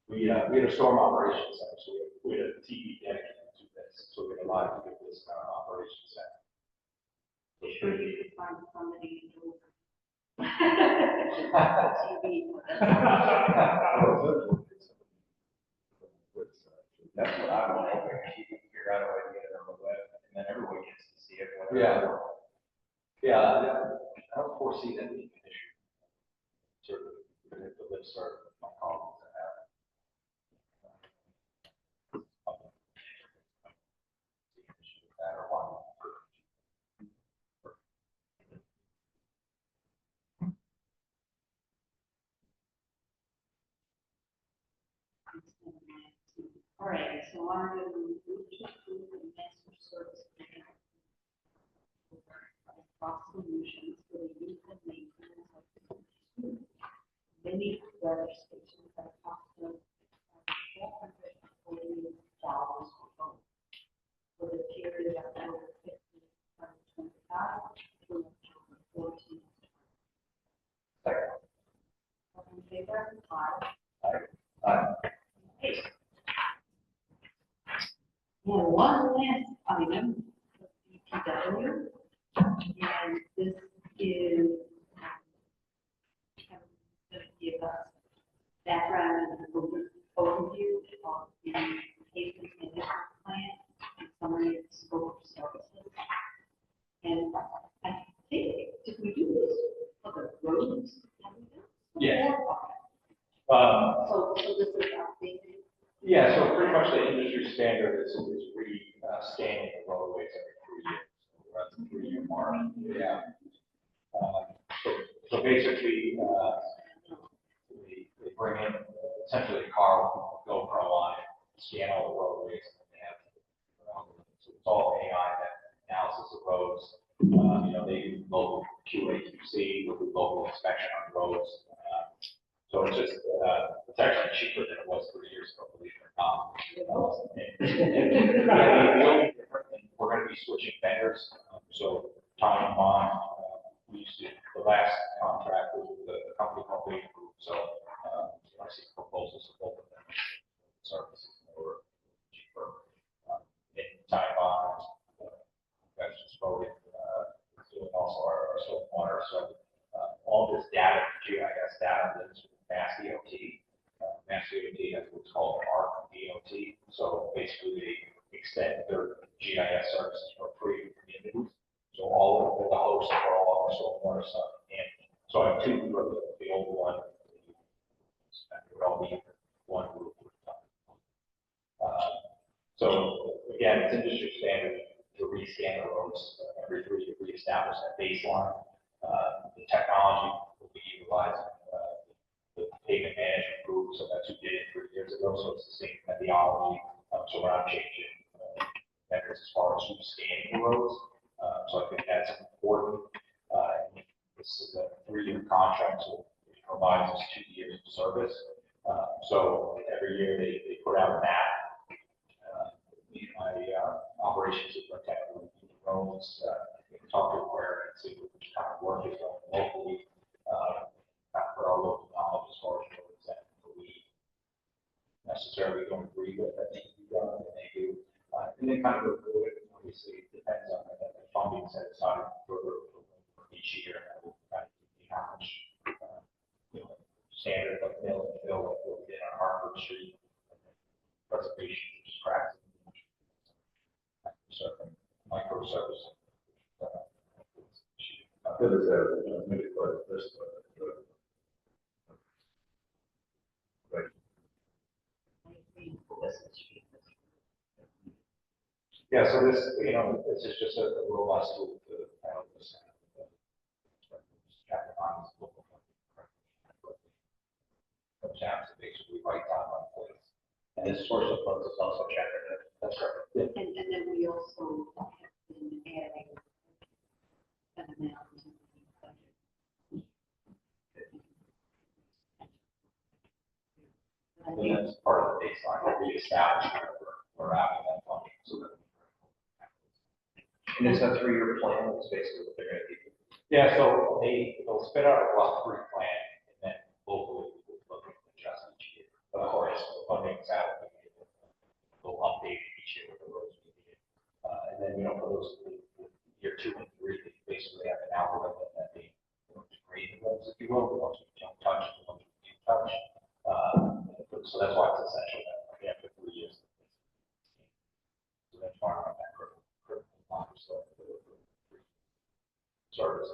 We had a storm operations center, so we had a TV dedicated to this, so we had a lot of people this kind of operations center. I'm sure you could find somebody to do. TV. That's what I want, she can figure out a way to get it on the web, and then everyone gets to see it. whatever. Yeah, I don't foresee that being an issue. Certainly, even if the lip serve my colleagues that have. That or one. All right, so I'm going to move to approve the master service agreement across solutions for the use and maintenance of many weather stations at a cost of $440 for both. For the period of October 15, 2025 through October 14. Second. All in favor? Aye. Okay. And one last item, the DPW. And this is going to give us background and an overview of the pavement management plan and summary of the scope of services. And I think, did we do this for the roads? Yeah. Okay. So this is updated. Yeah, so pretty much the industry standard is scanning the roadways every 3 years. So we're at the 3-year mark. Yeah. So basically, they bring in essentially a car with a GoPro on it, scan all the roadways, and they have, so it's all AI that analysis of roads. They do local QA/QC, local inspection on roads. So it's just, it's actually cheaper than it was 3 years ago, believe it or not. The only different thing, we're going to be switching vendors. So Tom and Bond, we used to, the last contract was with a company called Wade Group. So I see proposals for both of them. Services were cheaper. In Time Bond, guys just voted, doing also our stormwater. So all this data, GIS data, that's Mass DOT. Mass DOT has what's called ARC DOT. So basically, they extend their GIS services for free to communities. So all of the hosts for all of our stormwater stuff. And so I have two for the old one. That would all be one group. So again, it's industry standard to rescan the roads every 3 years, reestablish that baseline. The technology will be utilizing the pavement management group, so that's who did it 3 years ago, so it's the same methodology. So we're not changing methods as far as who's scanning the roads. So I think that's important. This is a 3-year contract, so it provides us 2 years of service. So every year they put out a map. My operations superintendent will review the roads, talk to where and see what kind of work is going locally, for our local knowledge as far as roads that we necessarily don't agree with that need to be done, and they do. And they kind of go through it. Obviously, it depends on the funding set aside for each year. And that will kind of see how much, standard like mill and fill like what we did on Harvard Street, preservation, just cracks. Microservice. I feel as though, maybe for this, right. Yeah, so this, this is just a robust tool to handle this. Sometimes it basically right time on place. And this source of funds is also generative. That's right. And then we also have been adding an amount to the budget. I And think that's part of the baseline that we established we're out of that funding. So that And it's a 3-year plan, it's basically what they're going to do. yeah, so they'll spit out a rough 3 plan and then locally we'll look at adjust each year. But of course, the funding's out, they'll update each year with the roads we need. And then, for those year 2 and 3, they basically have an algorithm that they degrade the roads, if you will, the ones we don't touch, the ones we do touch. So that's why it's essential that after 3 years. So that's why I'm that critical line, so service.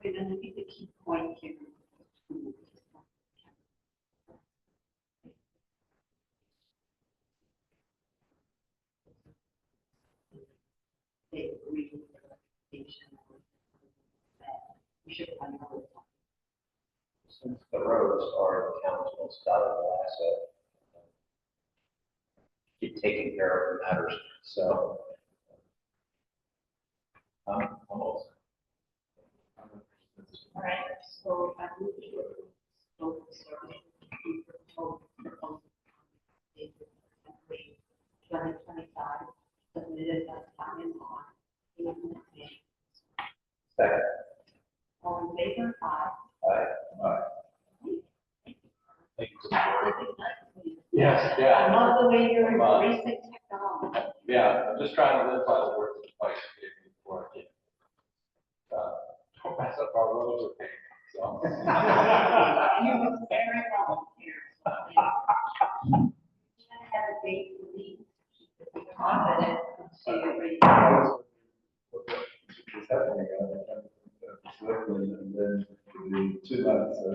and I think the key point here is they agree with the recommendation that we should find out. Since the roads are the town's most valuable asset, keep taking care of the matters. So, almost. All right, so I move to both services. Proposal 2025 submitted by Tom and Bond. Second. All in favor? Aye. Thank you. Yes, I yeah. love the way you're embracing technology. Yeah, just trying to live by the words of advice you gave me before I came. Don't mess up our roads or things, so. You was very volunteer. You have a date to leave. Confident. So you're ready. What's happening, Selectmen, and then the 2 months, the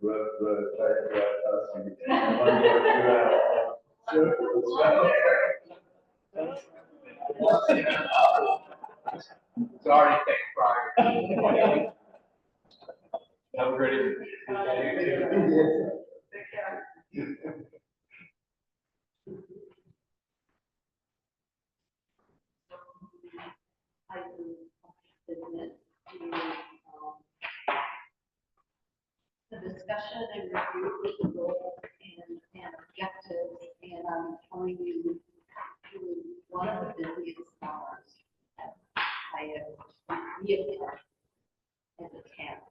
road, It's already taken prior. Have a great evening. I will submit to, the discussion and review of the goals and objectives, and I'm telling you, to one of the busiest summers that I have really had as a camp.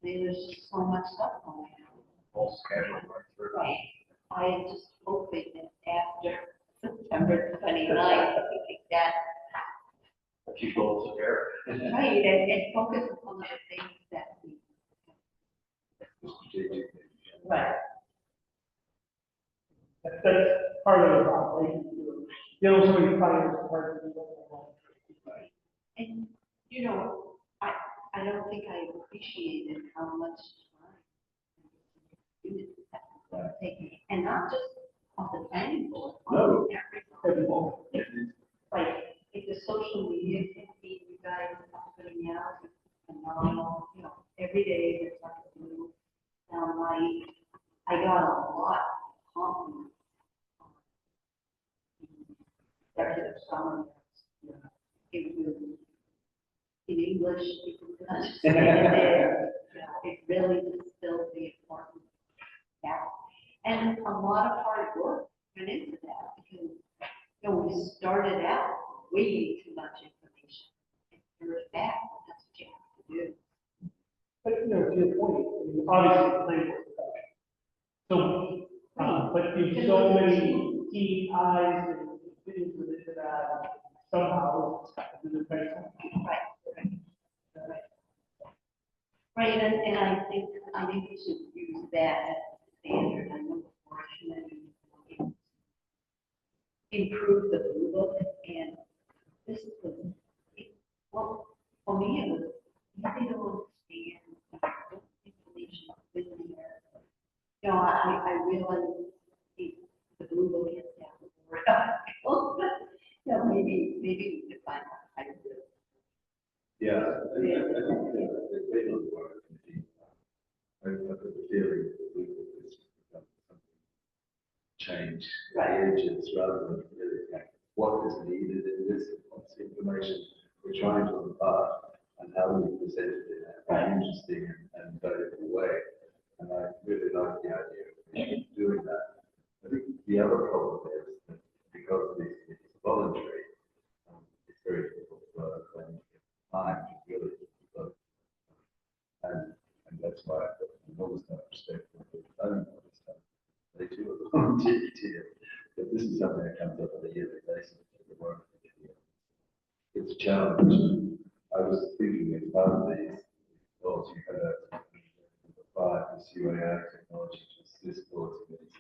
There's just so much stuff going on. Full schedule right through. Right. I am just hoping that after September 29th, we can get A few goals there. right and focus on the things that we. Right. That's part of the problem, right? You know, so many fires are hard to do. And, you know, I don't think I appreciated how much time students have taken, and not just on the planning board. No. Everyone. Like, if the social media campaign you guys are putting out is phenomenal, you know, every day there's like a new sound light. I got a lot of compliments. Started of summer, you know, it was in English, people could understand it. You know, it really distilled the importance of that. And a lot of hard work went into that because, you know, we started out way too much information. And you're back, that's what you have to do. But, you know, to your point, I mean, obviously, the planning board is so, but there's so many key eyes and things into that, somehow, it's a big Right, and I think we should use that as the standard. I know fortunately improve the blue book, and this is the, well, for me, it was easy to understand, information within there. You know, I realize the blue book is down the board. You know, maybe we could find out how to do it. Yeah, I think they don't work. I have the feeling that we will just become something change the edges rather than really what is needed in this, what's the information we're trying to impart, and how we present it in a interesting and valuable way. And I really like the idea of doing that. I think the other problem is that because it's voluntary, it's very difficult for them to get time to really look. And that's why I've got enormous amount of respect for the planning board and stuff. They too are volunteer. But this is something that comes up on a yearly basis. It's a challenge. I was thinking as part of these goals, you had number 5, this UAI technology, which is this board's committee,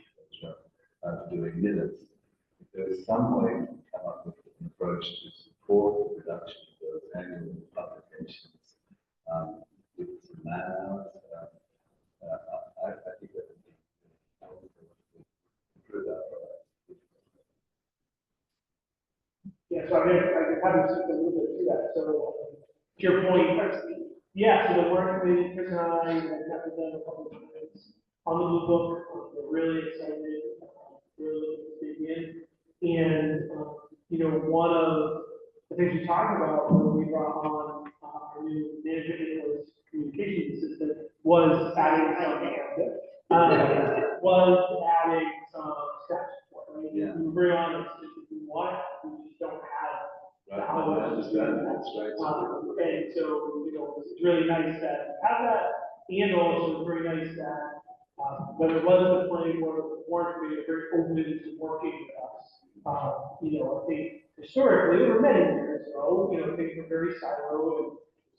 doing minutes. If there is some way to come up with an approach to support the reduction of those annual publications with some man hours, I think that would be improve our products. Yeah, so I mean, I haven't seen a little bit to that, so to your point, yeah, so the work committee, Chris and I, have met with them a couple of times on the blue book, we're really excited, really dig in, and, you know, one of the things we talked about when we brought on our new management communications assistant was adding some staff support, right? Yeah. We bring on if we want it, we just don't have I understand that's right. and so, you know, it's really nice that we have that, and also it's very nice that, whether it wasn't the planning board or the board committee, are very open to working with us You know, I think historically, over many years ago, you know, things were very siloed, and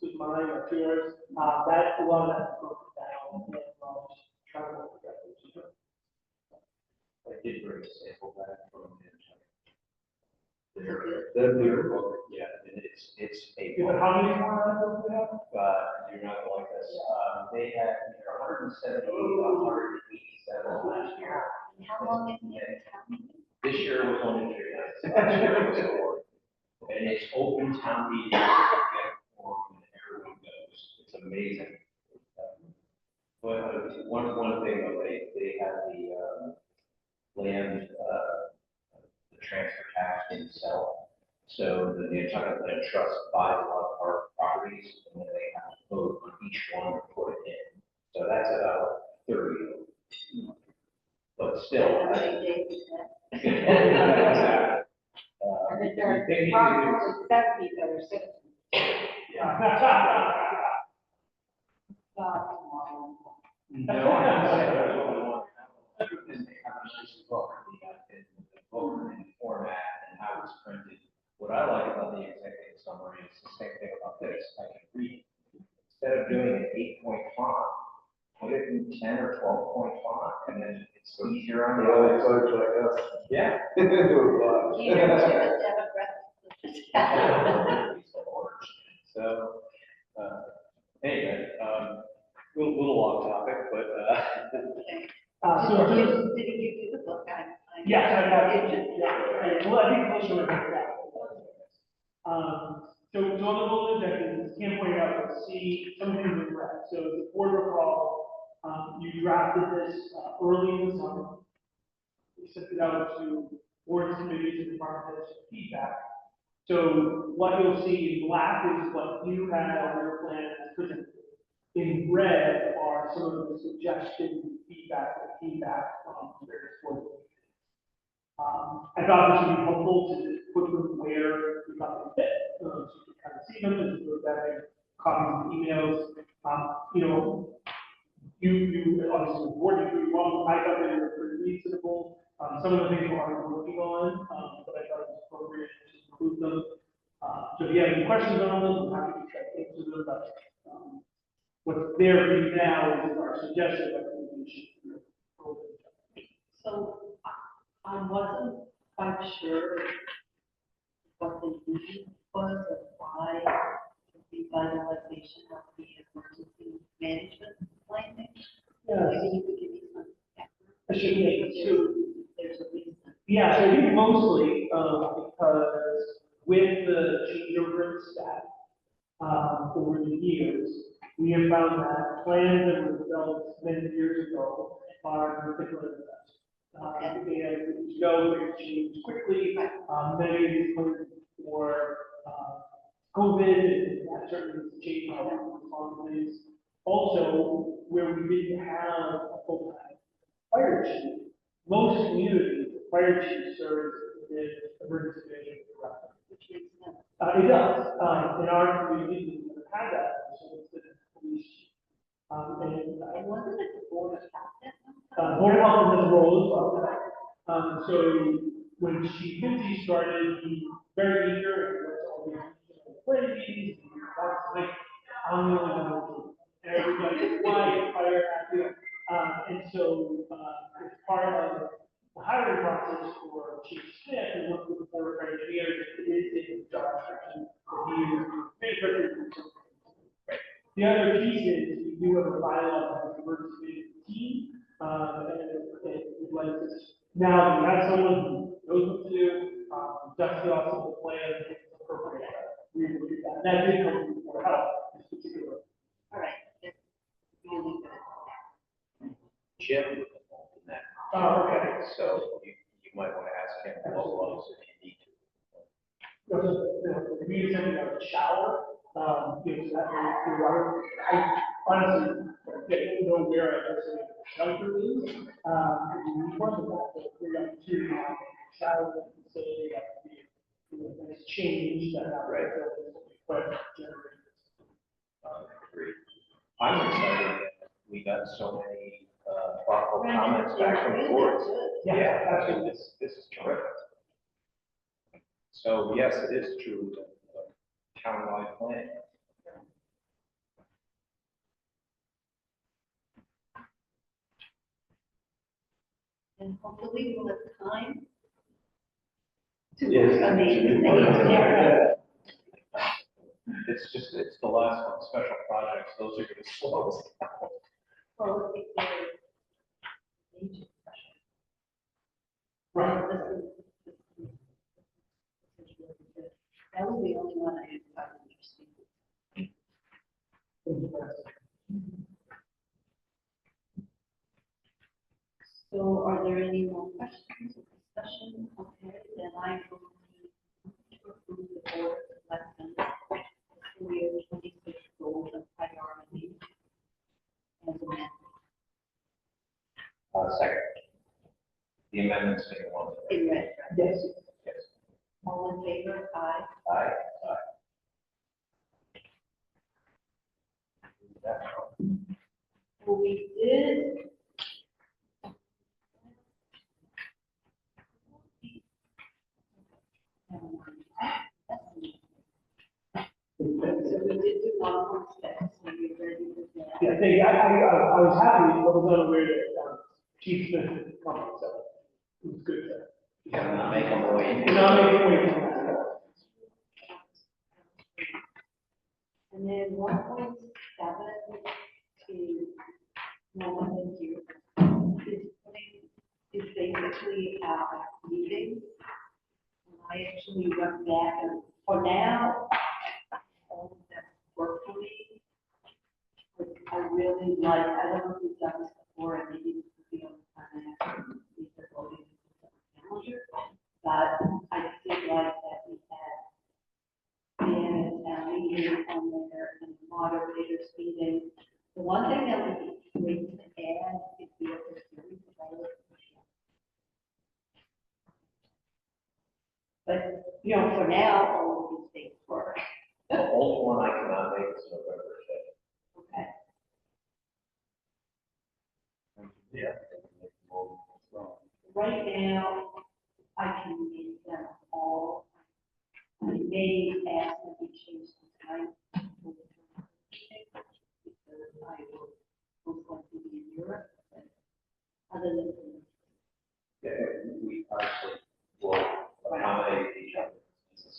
this is mine or yours, that, a lot of that broke down, and, trying to work together. I did bring a sample back from their book, yeah, and it's a Yeah, but book. how many more do we have? You're not gonna like this, they had either 178 or 187 last year. And how long have you been coming? This year was only 3 nights, last year was 4. And it's open town meeting, get form, and everyone goes, it's amazing. But one thing, though, they have the, land, the transfer tax themselves. So the Nantucket Land Trust buys a lot of our properties, and then they have to vote on each one to put it in. So that's about 30. But still. How many days is that? Exactly. I bet there are They need to do- probably 70 that are citizens. Tomorrow. No, I and they have a nice book, the book and format and how it's printed. What I like about the executive summary is the same thing about this, I can read. Instead of doing an 8-point font, put it in 10 or 12-point font, and then it's easier on the eyes. folks like us. Yeah. Do you know what the demographic? So, anyway, little off topic, but, So, Did just, you do the book? yes, I have, Did you? yeah, well, I think Felicia would have that. So on the role of executives, Cam pointed out, let's see some of things in red. So the board recall, you drafted this early in the summer. We sent it out to boards, committees, and departments for feedback. So what you'll see in black is what you had on your plan as presented. In red are some of the suggested feedback that came back from various boards. I thought this would be helpful to just put them where we thought they fit, so you can kind of see them, and we're having copies of emails. You know, you obviously reported pretty well. I thought they were pretty reasonable. Some of the things we're already working on, but I thought it was appropriate to include them. So if you have any questions on them, I'm happy to try to answer them, but, what's there for you now is our suggested recommendation. So I wasn't quite sure what the reason was or why the revitalization of the emergency management plan. Maybe you could give me some. I should make two. There's a reason. Yeah, so I think mostly, because with the changeover in staff, over the years, we have found that plans that were developed many years ago are particularly the best. And to go, they change quickly, many of these plans for, COVID, and that certainly changed how we respond to things. Also, where we didn't have a full-time fire chief, most communities, the fire chief serves in emergency management director. Which makes sense. It does, in our community, we have had that, so it's the police chief. And wasn't it the board of health? Board of Health has a role as well. So when Chief Kinsey started, he was very eager, and went to all the planning meetings, and he was like, I'm the only one who, and everybody, why, fire, active. And so, as part of the hiring process for Chief Smith, we worked with the board of engineers, it is in the job description, that he is very. The other piece is, we do have a bylaw that has a emergency team, and it lets us, now we have someone who knows what to do, that's the also the plan, it's appropriate, we will do that. And that did come from Board of Health, in particular. All right. It's really good. Jim was involved in that. Oh, okay. So you might want to ask him what was if you need to. The community center, you have a shower, gives that very water. I honestly don't know where I personally shelter is, we want that, but we got to shower facility, that has changed, Right. But generators. Agreed. I'm excited that we got so many thoughtful comments back from the boards. Yeah, I think absolutely. this is terrific. So yes, it is true, townwide plan. And hopefully we'll have time to Yes. work on these. It's the last one, special projects, those are gonna slow us down. Well, if they're major pressure. Right. This is really good. That was the only one I didn't find interesting. So are there any more questions or discussion? Okay, then I will move to approve the board of selectmen fiscal year 26 goals and priorities. As amended. Second. The amendments being the ones. In red. Yes. Yes. All in favor? Aye. Aye. Well, we did. So we did do 1.6, so you're ready with that. Yeah, I was happy, but was unaware that Chief Smith had come, so it was good to. Yeah, not make them wait. Not make them wait. And then 1.7 is more than you. Is basically meetings. And I actually went back and for now, all of that work for me. But I really like, I don't know if we've done this before, and maybe this would be on the plan after we start voting calendar. But I did like that we had the meeting on there and the moderators meeting. The one thing that would be great to add is the open hearing. But, you know, for now, all of these things work. The only one I cannot make is November 5th. Okay. Yeah. Right now, I can make them all. I may ask them to change the time. Because I was going to be in Europe. But other than. Yeah, we actually will accommodate each other.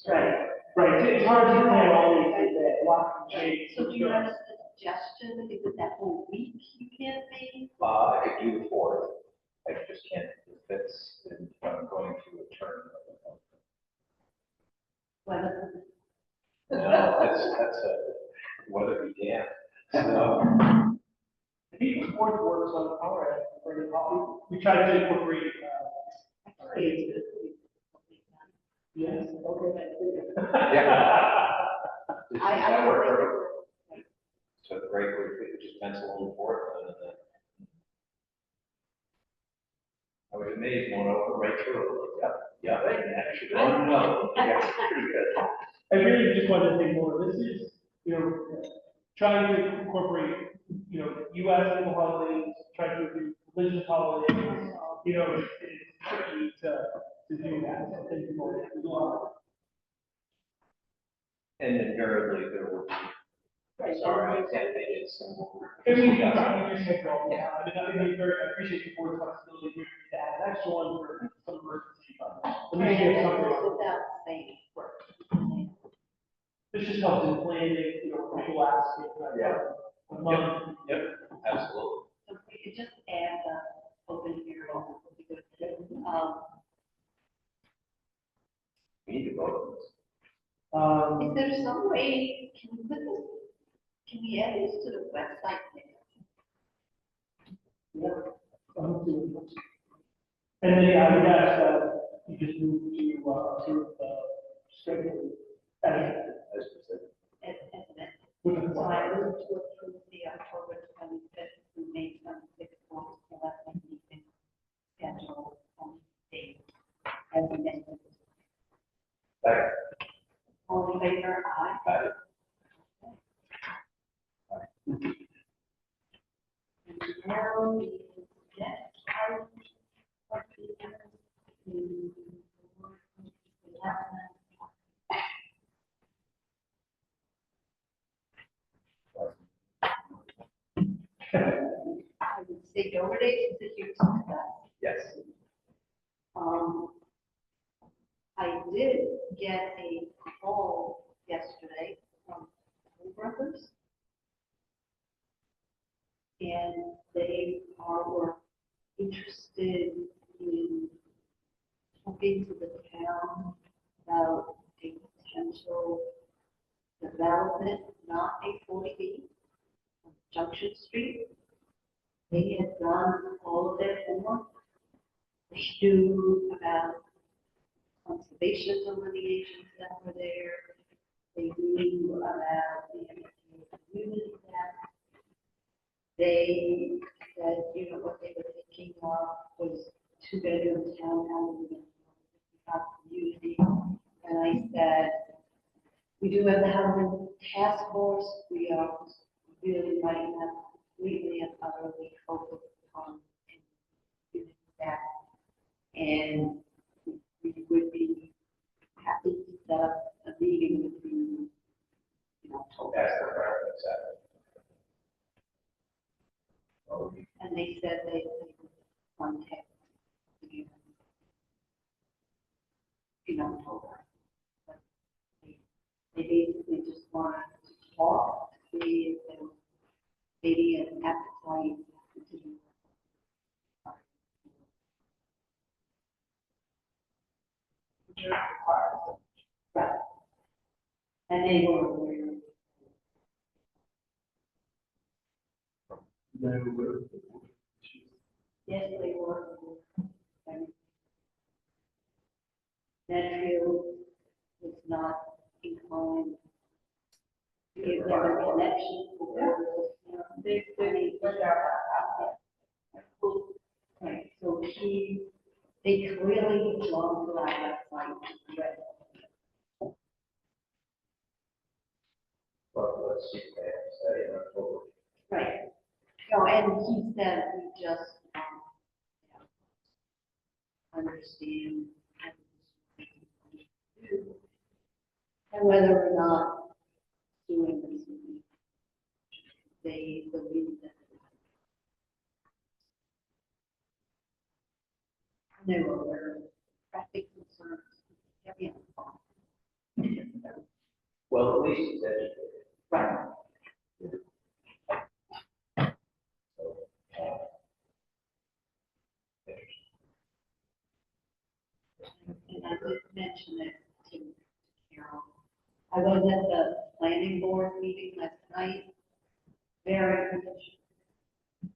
Right. Right, it's hard to plan all these things, a lot can change. So do you have a suggestion? Is it that whole week you can't be? I could do the 4th, I just can't, if it's in, going through a term. Whether. No, that's a, weather began. So, I think the fourth works on our end, for the coffee. We try to incorporate, yes, okay. yeah. I That don't work think. perfect. So the break, we could just pencil in the 4th, and then. I was amazed when I went right through it, yeah, actually, oh, no, yeah, it's pretty good. I really just wanted to think more, this is, you know, trying to incorporate, you know, US legal holidays, trying to do religious holidays, you know, it's tricky to do that, so thank you for that. And invariably, there will be, sorry, I can't make it simple. I mean, you just take all, yeah, I mean, I appreciate the board's flexibility here to add an extra one for some emergency, but at least you have something. Without saying work. This just helps in planning, you know, people ask, Yeah. a month. Yep, absolutely. So if we could just add the open hearing, would be good. We need to vote Is there some way, can we put this, can we add this to the website? And then, yeah, I would ask, you just move to, approve the schedule. on this, as we said. As an With the- So I move to approve the October 25th through May 26th for selectmen meeting schedule on date as amended. Second. All in favor, aye. Aye. And now the next item of the selectmen Doherty, that you talked about. Yes. I did get a call yesterday from Toll Brothers. And they were interested in talking to the town about a potential development, not a 40B, on Junction Street. They had done all of their homework. They knew about conservation delineations that were there. They knew about the MBTA community map. They said, you know, what they were thinking of was 2-bedroom townhouses in the community. And I said, we do have the housing task force. We are really right now completely and utterly focused on doing that. And we would be happy to set up a meeting with you, in October. That's the preference. And they said they would contact you in October. But they basically just wanted to talk, to see if there was maybe an appetite to do. Right. And they were aware. Yes, they were. And Medfield was not inclined to give them a connection. They're right, so they clearly belong to that site. But let's see what they have to say in October. Right. No, and he said we just, understand and whether or not doing this, they believe that. They were aware of traffic concerns. Every Well, at least it's educated. Right. So, And I did mention it to Carol. I was at the planning board meeting last night. Very good.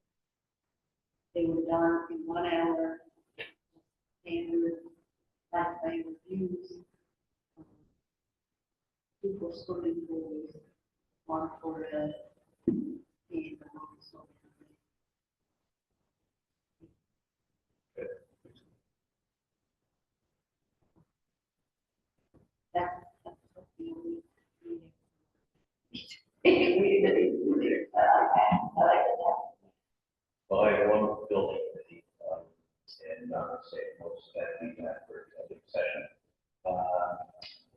They were done in 1 hour. Standard site plan reviews. People swimming pools, one for the and also. That's what the only meeting. I like that. well, I have one building committee, and not to say most of that we have for executive session. But,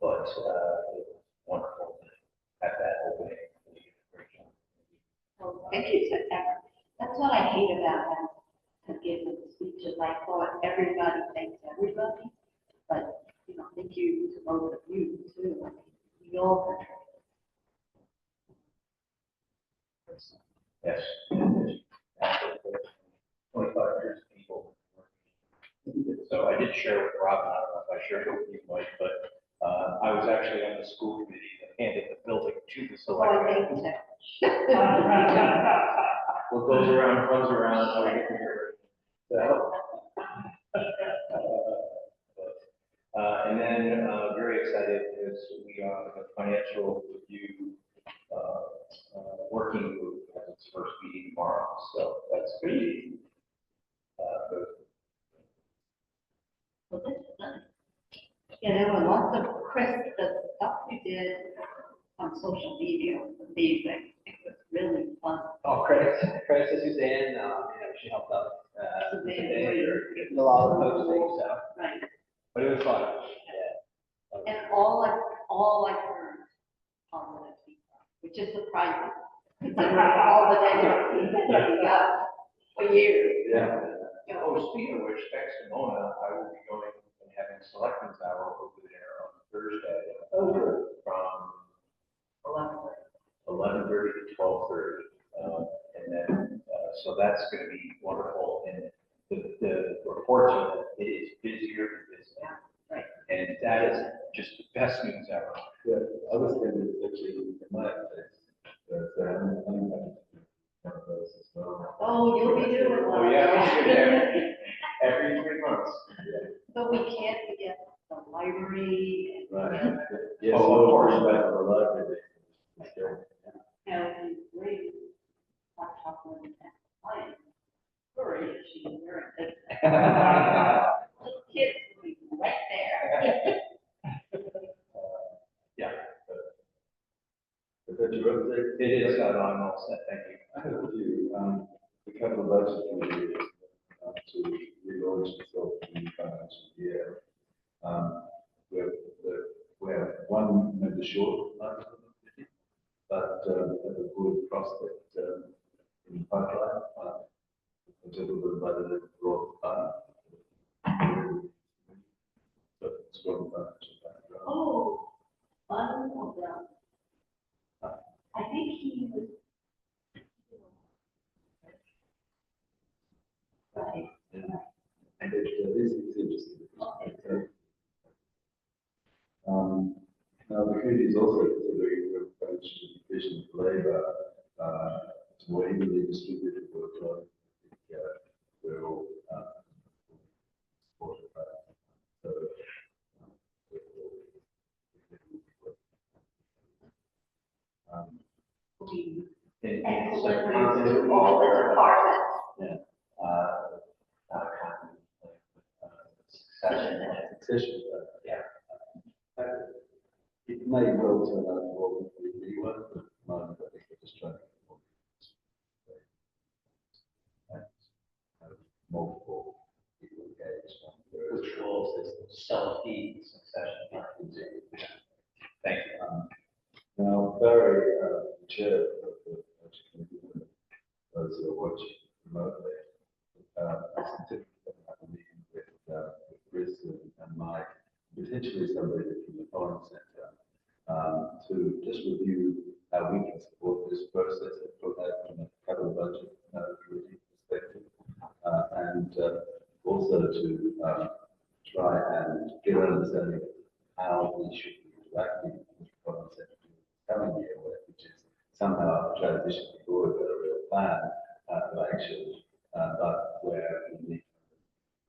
it was wonderful to have that opening. Well, thank you, September. That's what I hate about them, to give them speeches. I thought everybody thanks everybody, but, you know, thank you to both of you too. I mean, we all contribute. Yes. 25 years of people. So I did share with Rob, I don't know if I shared it with you, Mike, but I was actually on the school committee that handed the building to the So I selectmen. think What goes around comes around, so I get to hear it. So, and then very excited because we are the financial review working group has its first meeting tomorrow, so that's good. Yeah, there were lots of the stuff you did on social media was amazing. It was really fun. Oh, credits to Suzanne, she helped out, Suzanne, did a lot of the posting, so, Right. but it was fun. And all I heard positive feedback, which is surprising. Considering all the negative feedback we got. for years. Yeah. Oh, speaking of which, next to Mona, I will be going and having Selectmen's Hour over there on Thursday. Oh, good. From 11:30. 11:30 to 12:30. And then, so that's going to be wonderful. And the reports are that it is busier and busier. Right. And that is just the best news ever. Yeah, I was thinking actually in my place, but I'm one of those as well. Oh, you'll be doing one. Oh, yeah, every 3 months. But we can't forget the library Right. and, Yes, Oh, of course. About the library. It's good. and great. Laptop and client. Sorry, she's very good. Little kids will be right there. Yeah, Is that your update? it is, I'm all set, thank you. I have a few, the capital budget committee, to relaunch itself in the financial year. We have one member short, but, have a good prospect, in the pipeline, a gentleman by the name of Rob Fund. But strong financial background. Oh, fun of them. I think he was. Right. And it's interesting. Okay. Now, the committee is also considering the approach to division of labour, to more evenly distributed workload. We're all, supportive of that. So, And Excellent to all the departments. Yeah. Succession. succession, Yeah. it may well turn out to what we really want, but at the moment, I think we're just trying to get more. And multiple people engaged on the Which will self-feed succession. Thank you. Now, Barry, the chair of the budget committee, those who are watching remotely, has typically had a meeting with Chris and Mike, potentially somebody from the foreign sector, to just review how we can support this process and put that from a capital budget committee perspective, and also to try and get an understanding of how we should be interacting with the foreign sector coming year, which is somehow a transition forward with a real plan of action, but where we need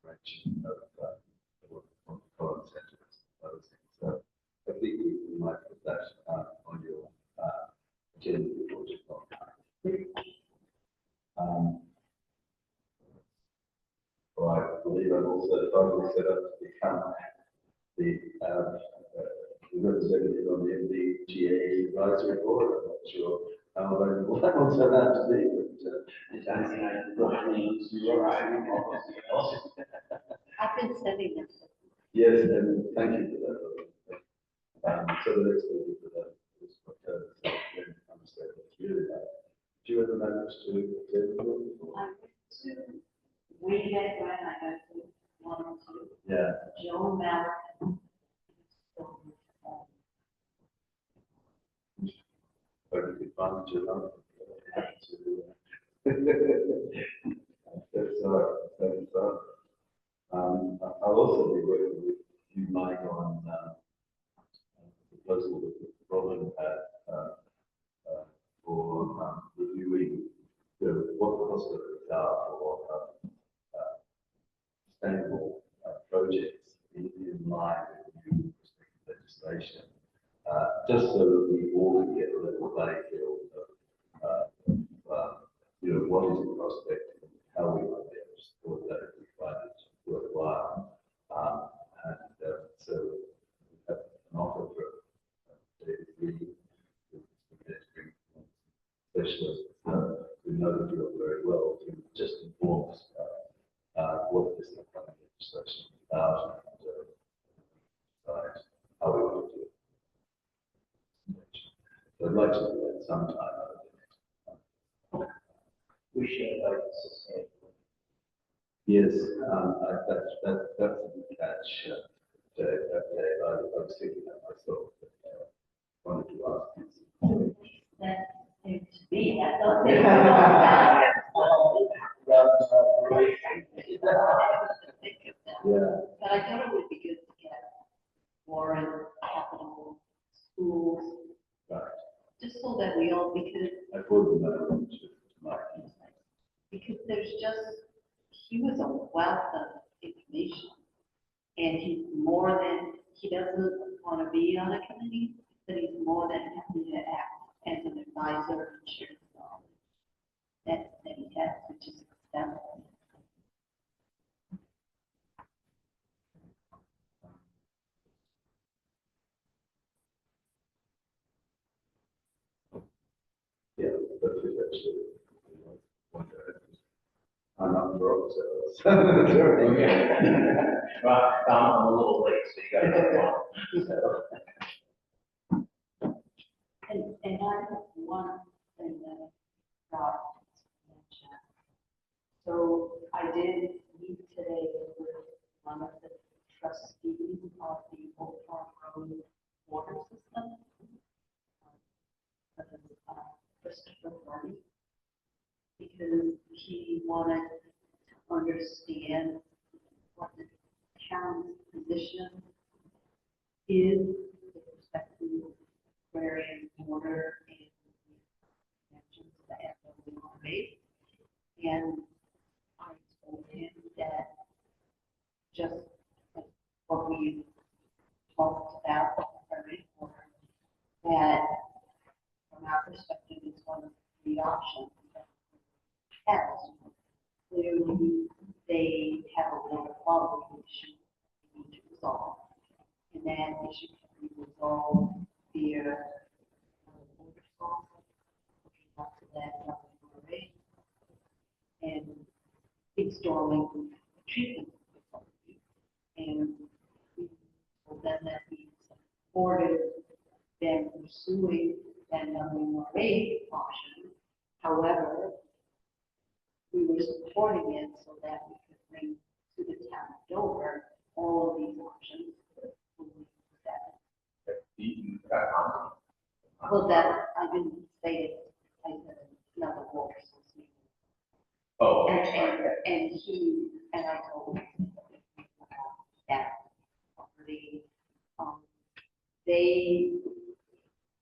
direction of foreign sectors. So I think we might put that on your agenda before too long. Well, I believe I've also finally set up to become the representative on the MBGA advisory board. I'm not sure how available that will turn out to be, but I've been sending them. yes, and thank you for that. So the next thing for that is what then understand what's really like. Do you ever manage to attend the board before? I went to way back when I got to one or two. Yeah. Joe Mallett. But you could find your love. That's I'll also be working with you, Mike, on a proposal that Robin had for reviewing what the possibilities are for sustainable projects in line with new legislation, just so that we all can get a level playing field of what is the prospect and how we might be able to support that if we find it worthwhile. So we have an offer for David specialists who know the field very well to just inform us what this upcoming legislation is about and decide how we want to do it. So I'd like to do that sometime over the next month. We should like to sustain Yes, that's the catch, I was thinking that myself, wanted to ask you. That seems to be, that's all. Yeah, But I thought it would be good to get Warren, capital, schools, right, just so that we all, I told them that tonight. because there's just, he was a wealth of information. And he's more than, he doesn't want to be on a committee, but he's more than happy to act as an advisor and share the knowledge that he has, which is extensive. Yeah, that's it, actually. I'm not broke, so. Okay. Well, I'm a little late, so you gotta move on. So, And I have one thing that I forgot to mention. So I did meet today with one of the trustees of the Old Farm Road water system. Christopher Murray, because he wanted to understand what the town's position is with respect to aquarium water and connections to the FWRA. And I told him that just like what we talked about, aquarium water, that from our perspective, it's one of the options that has. Clearly, they have a water quality issue they need to resolve. And that issue can be resolved via water source, looking up to that WRA, and installing a treatment facility. And so then that means supported then pursuing that WRA option. However, we were supporting it so that we could bring to the town of Dover all of these options. Well, that, I didn't say it, I said another water source. Oh. And he, and I told him that property,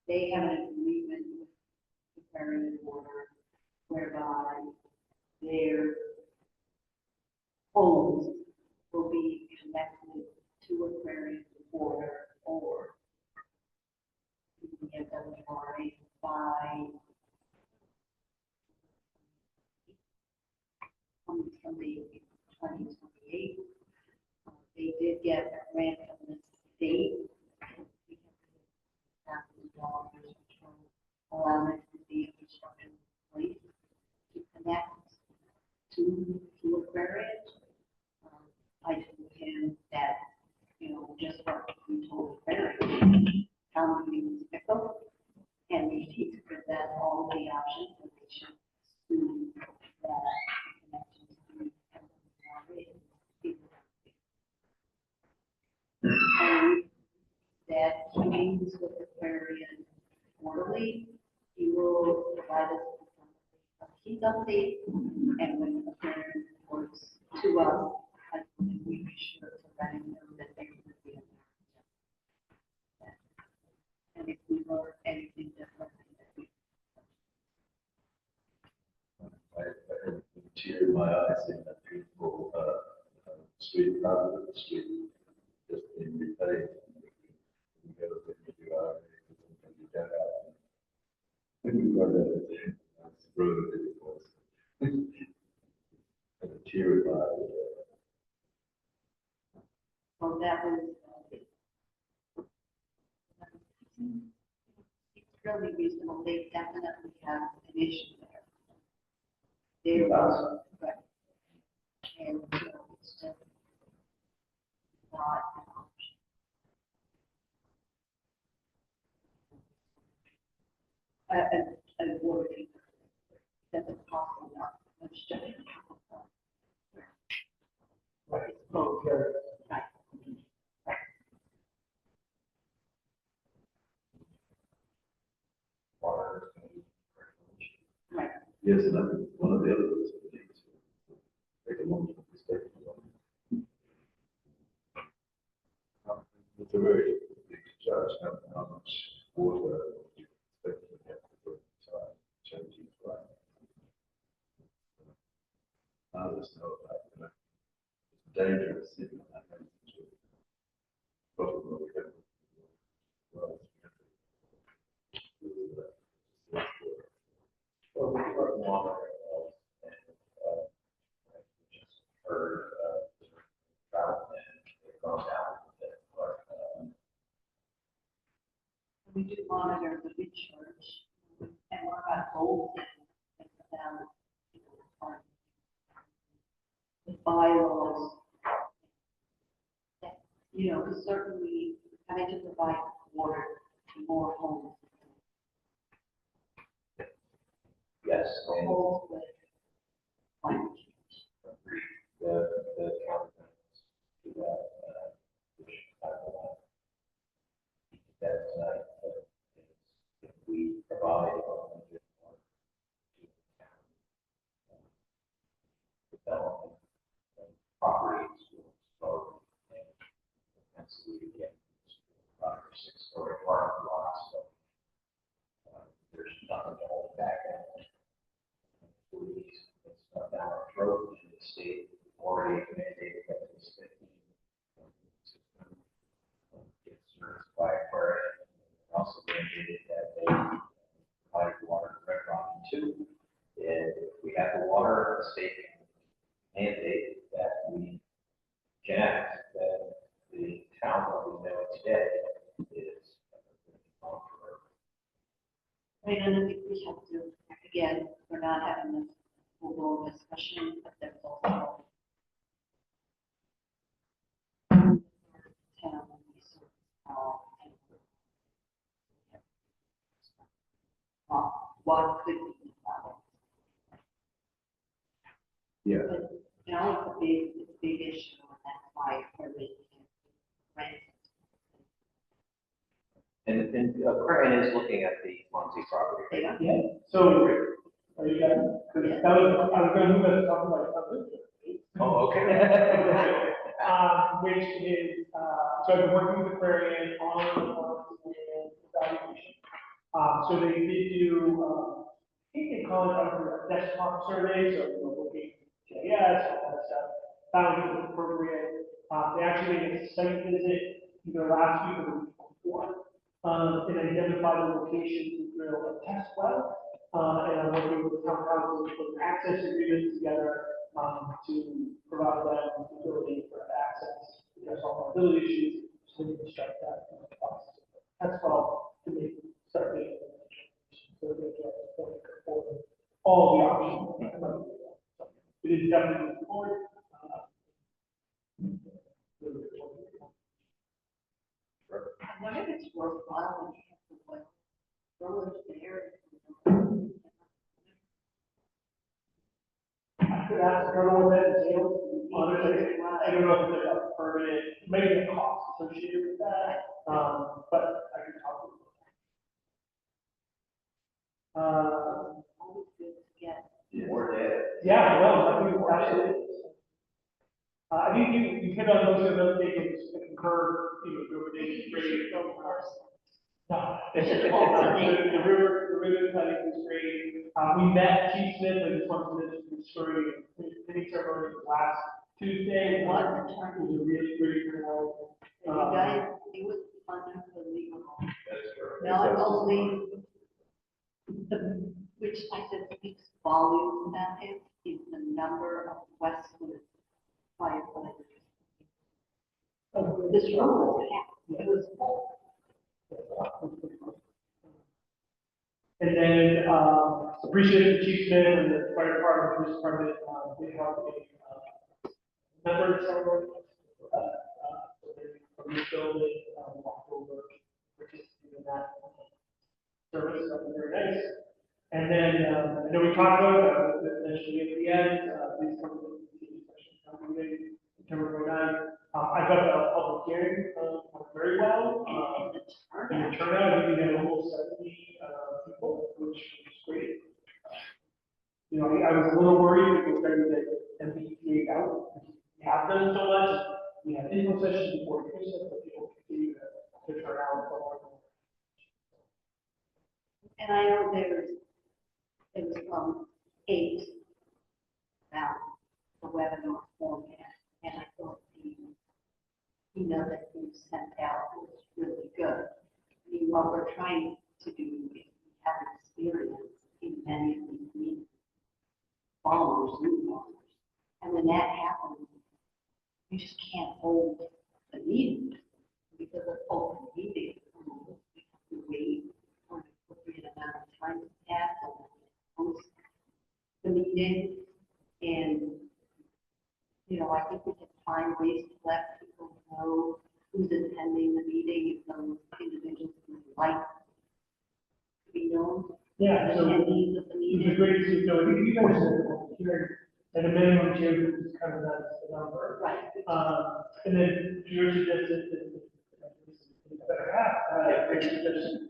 they have an agreement with Aquarium Water whereby their homes will be connected to Aquarium Water or the FWRA by somebody 2028. They did get a grant from the state. $1,000, which will allow them to be infrastructure in place to connect to Aquarium. I told him that, just what we told Aquarium, town meeting was pickle, and we need to present all of the options and we should assume that connection to the and that he meets with Aquarium quarterly. He will provide us with some of his updates, and when Aquarium reports to us, I think we be sure to let him know that they will be in there. And if we learn anything different, I had a tear in my eyes seeing that beautiful, street, rather than street, just being repaved. You go to the URA, and you get out. When you go there, that's the road that it was. Had a tear in my eye. so that was, it's really reasonable. They definitely have an issue there. There was, right. And, it's just not an option. A word doesn't cost enough, much just. Right. Oh, very. Water. Yes, and I think one of the other things we need to take a long perspective on. It's a very big judge how much water you expect to have to time changing right. Others know that, you know, it's dangerous, you know, that kind of situation. But we have to, well, Well, we work water, and, just heard, drought and it gone down a bit, but, We do monitor the recharge, and what about goals and them, the bylaws. You know, because certainly having to provide water to more homes. yes, and Homes with climate change. the county to that, which I will keep that tonight, but if we provide unlimited water to the town, development and properties will slow and potentially get 5 or 6 story apartment blocks, so there's nothing to hold back on. Please, it's not down our throat in the state already mandated that this 15 system gets serviced by a quarry. Also mandated that they provide water to Red Rock too. And if we have the water, the state can mandate that we connect, that the town that we know today is on forever. I mean, and I think we have to, again, we're not having this full-blown discussion, but there's also town resource, and what could be done. Yeah. But, you know, it's a big issue, and that's why we're making it rent. And Creighton is looking at the Muncie property. Yeah. Yeah, so, are you guys, because that was, I was gonna move us to talk about something. Oh, okay. Which is, so I've been working with Aquarian on and evaluation. So they did do, I think they call it a desktop survey, so you know, looking at GIS, all that stuff. Found it was appropriate. They actually made a site visit either last week or the week before, and identified the location to drill a test well. And I'm working with the town council to put an access agreement together, to provide them the ability for access, address all mobility issues, so we can start that process. That's all to make, start making. So they get all the options. It is definitely moving forward. I wonder if it's worthwhile when you have the well, growers there. I could ask, I don't know what that entails, honestly, I don't know if there's a permanent, maybe a cost associated with that, but I can talk to them. Always good to get. More data. Yeah, well, I think absolutely. I think you hit on most of those things, concur, you know, the recommendation rate. No, the river planning is great. We met Chief Smith, I just wanted to mention the story, the ceremony was last Tuesday. What? It was a really great turnout. And you guys, it was unbelievable. That's correct. Not only which I said speaks volumes about him, is the number of Westwood firefighters. This room was packed, it was full. And then, appreciate the Chief Smith and the fire department, police department, they helped me, members ceremony. From the building, walked over, participated in that service, that was very nice. And then, I know we talked about, eventually at the end, please come to the session, September 29th. I got the public hearing, went very well. And the turnout, we had almost 70 people, which was great. You know, I was a little worried because there was a MBTA out. We have done so much. We had info sessions before Christmas, but people continue to turn out. And I know it was from 8 about the webinar format, and I thought the email that you sent out was really good. I mean, what we're trying to do is we have experience in many of these meetings, followers, new followers. And when that happens, you just can't hold the meeting because of open meeting rules. We have to wait for an appropriate amount of time to pass and post the meeting. And, you know, I think we can find ways to let people know who's attending the meeting, if those individuals would like to be known. Yeah, so Attendees of the it was meeting. great to see. So if you guys said here, at a minimum, Jim is kind of that's the number. Right. And then you suggested that better half, great suggestion,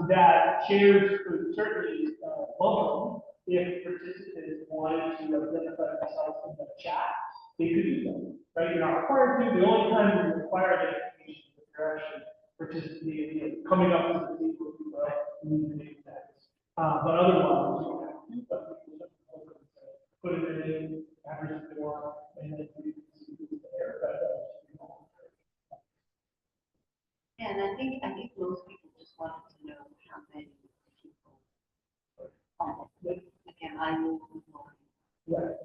that chairs could certainly welcome if participants wanted to identify themselves in the chat, they could do so. Right? You're not required to. The only time you require identification is if you're actually participating, coming up to the table, you need to make that. But otherwise, you don't have to. But you can put it in, average the door, and then you can see who's there. And I think most people just wanted to know how many people. Again, I knew. Right.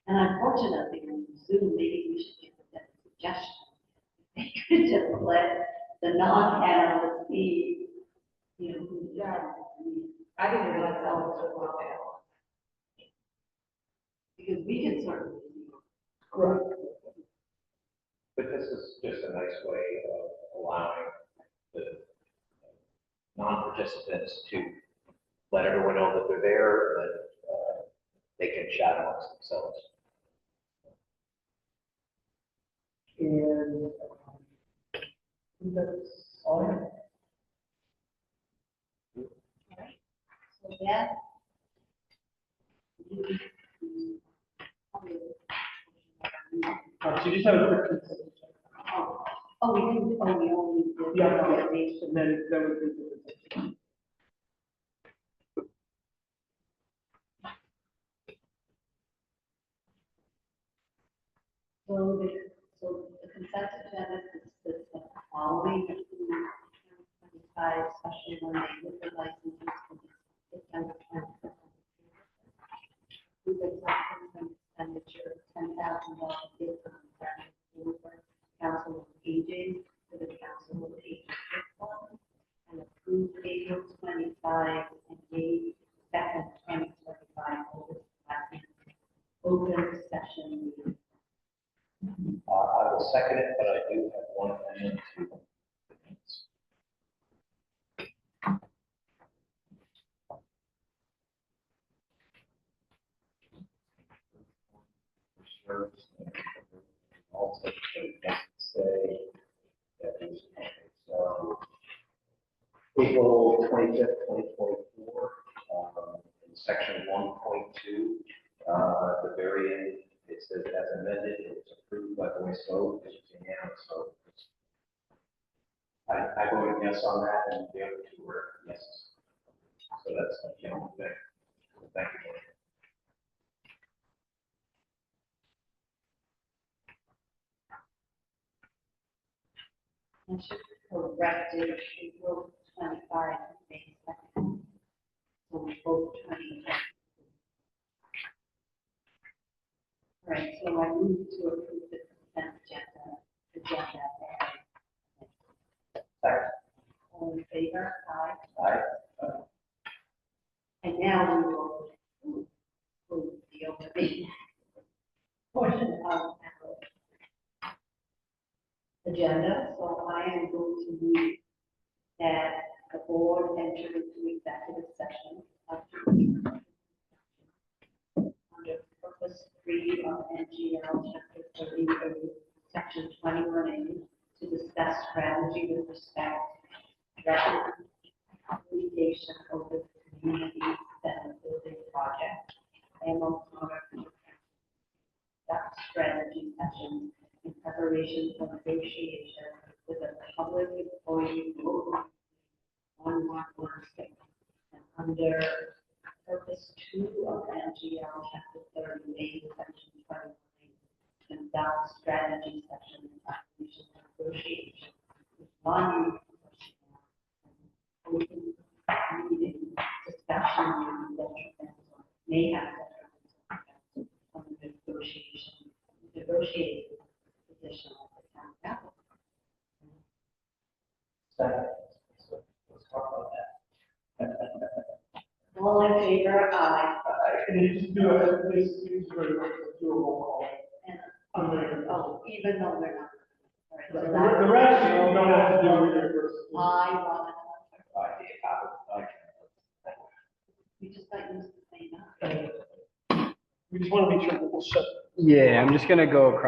And unfortunately, on Zoom, maybe we should give them a suggestion. They could just let the non-panelists be, you know, who's there. I didn't realize that was so okay. Because we can certainly. Right. But this is just a nice way of allowing the non-participants to let everyone know that they're there, that they can chat amongst themselves. And that's all I have. So that. So you just have a quick consent. Oh, we didn't, we only did. Yeah, and then that would be the consent. So the consent agenda consists of the following: 25 special liquor licenses for September 20th. With an expenditure of $10,000 based on the Council of Aging for the Council of Aging Fund, and approved April 25 and May 2nd, 2025 open session meeting. I will second it, but I do have one amendment to the minutes. Also, it doesn't say that it's, so April 25th, 2024, in section 1.2, the very end, it says as amended, it was approved by voice vote, it was unanimous vote. I voted yes on that, and the other two were yeses. So that's the only thing. Thank you. I should correct it, April 25 and May 2nd. So we both 20. Right, so I move to approve the consent agenda. Second. All in favor? Aye. Aye. And now we will approve the open meeting portion of our agenda. So I am going to move that the board enter into executive session under purpose 3 of NGL chapter section 21A, to discuss strategy with respect to litigation over the community center building project. And also that strategy session in preparation for negotiation with a public employee local 1116. And under purpose 2 of MGL chapter 38, section 21, and that strategy session in preparation for negotiation with non-union personnel. Open meeting discussion with detrimental, may have detrimental on the negotiating position of the town council. Let's talk about that. All in favor, aye. And you just do it, please, do a roll call. And, Under- oh, even though they're not. All right, so The that's- rest, you don't have to do with your first. I, Ron, Okay. we just got used to saying that. We just want to make sure that we'll shut. Yeah, I'm just gonna go across.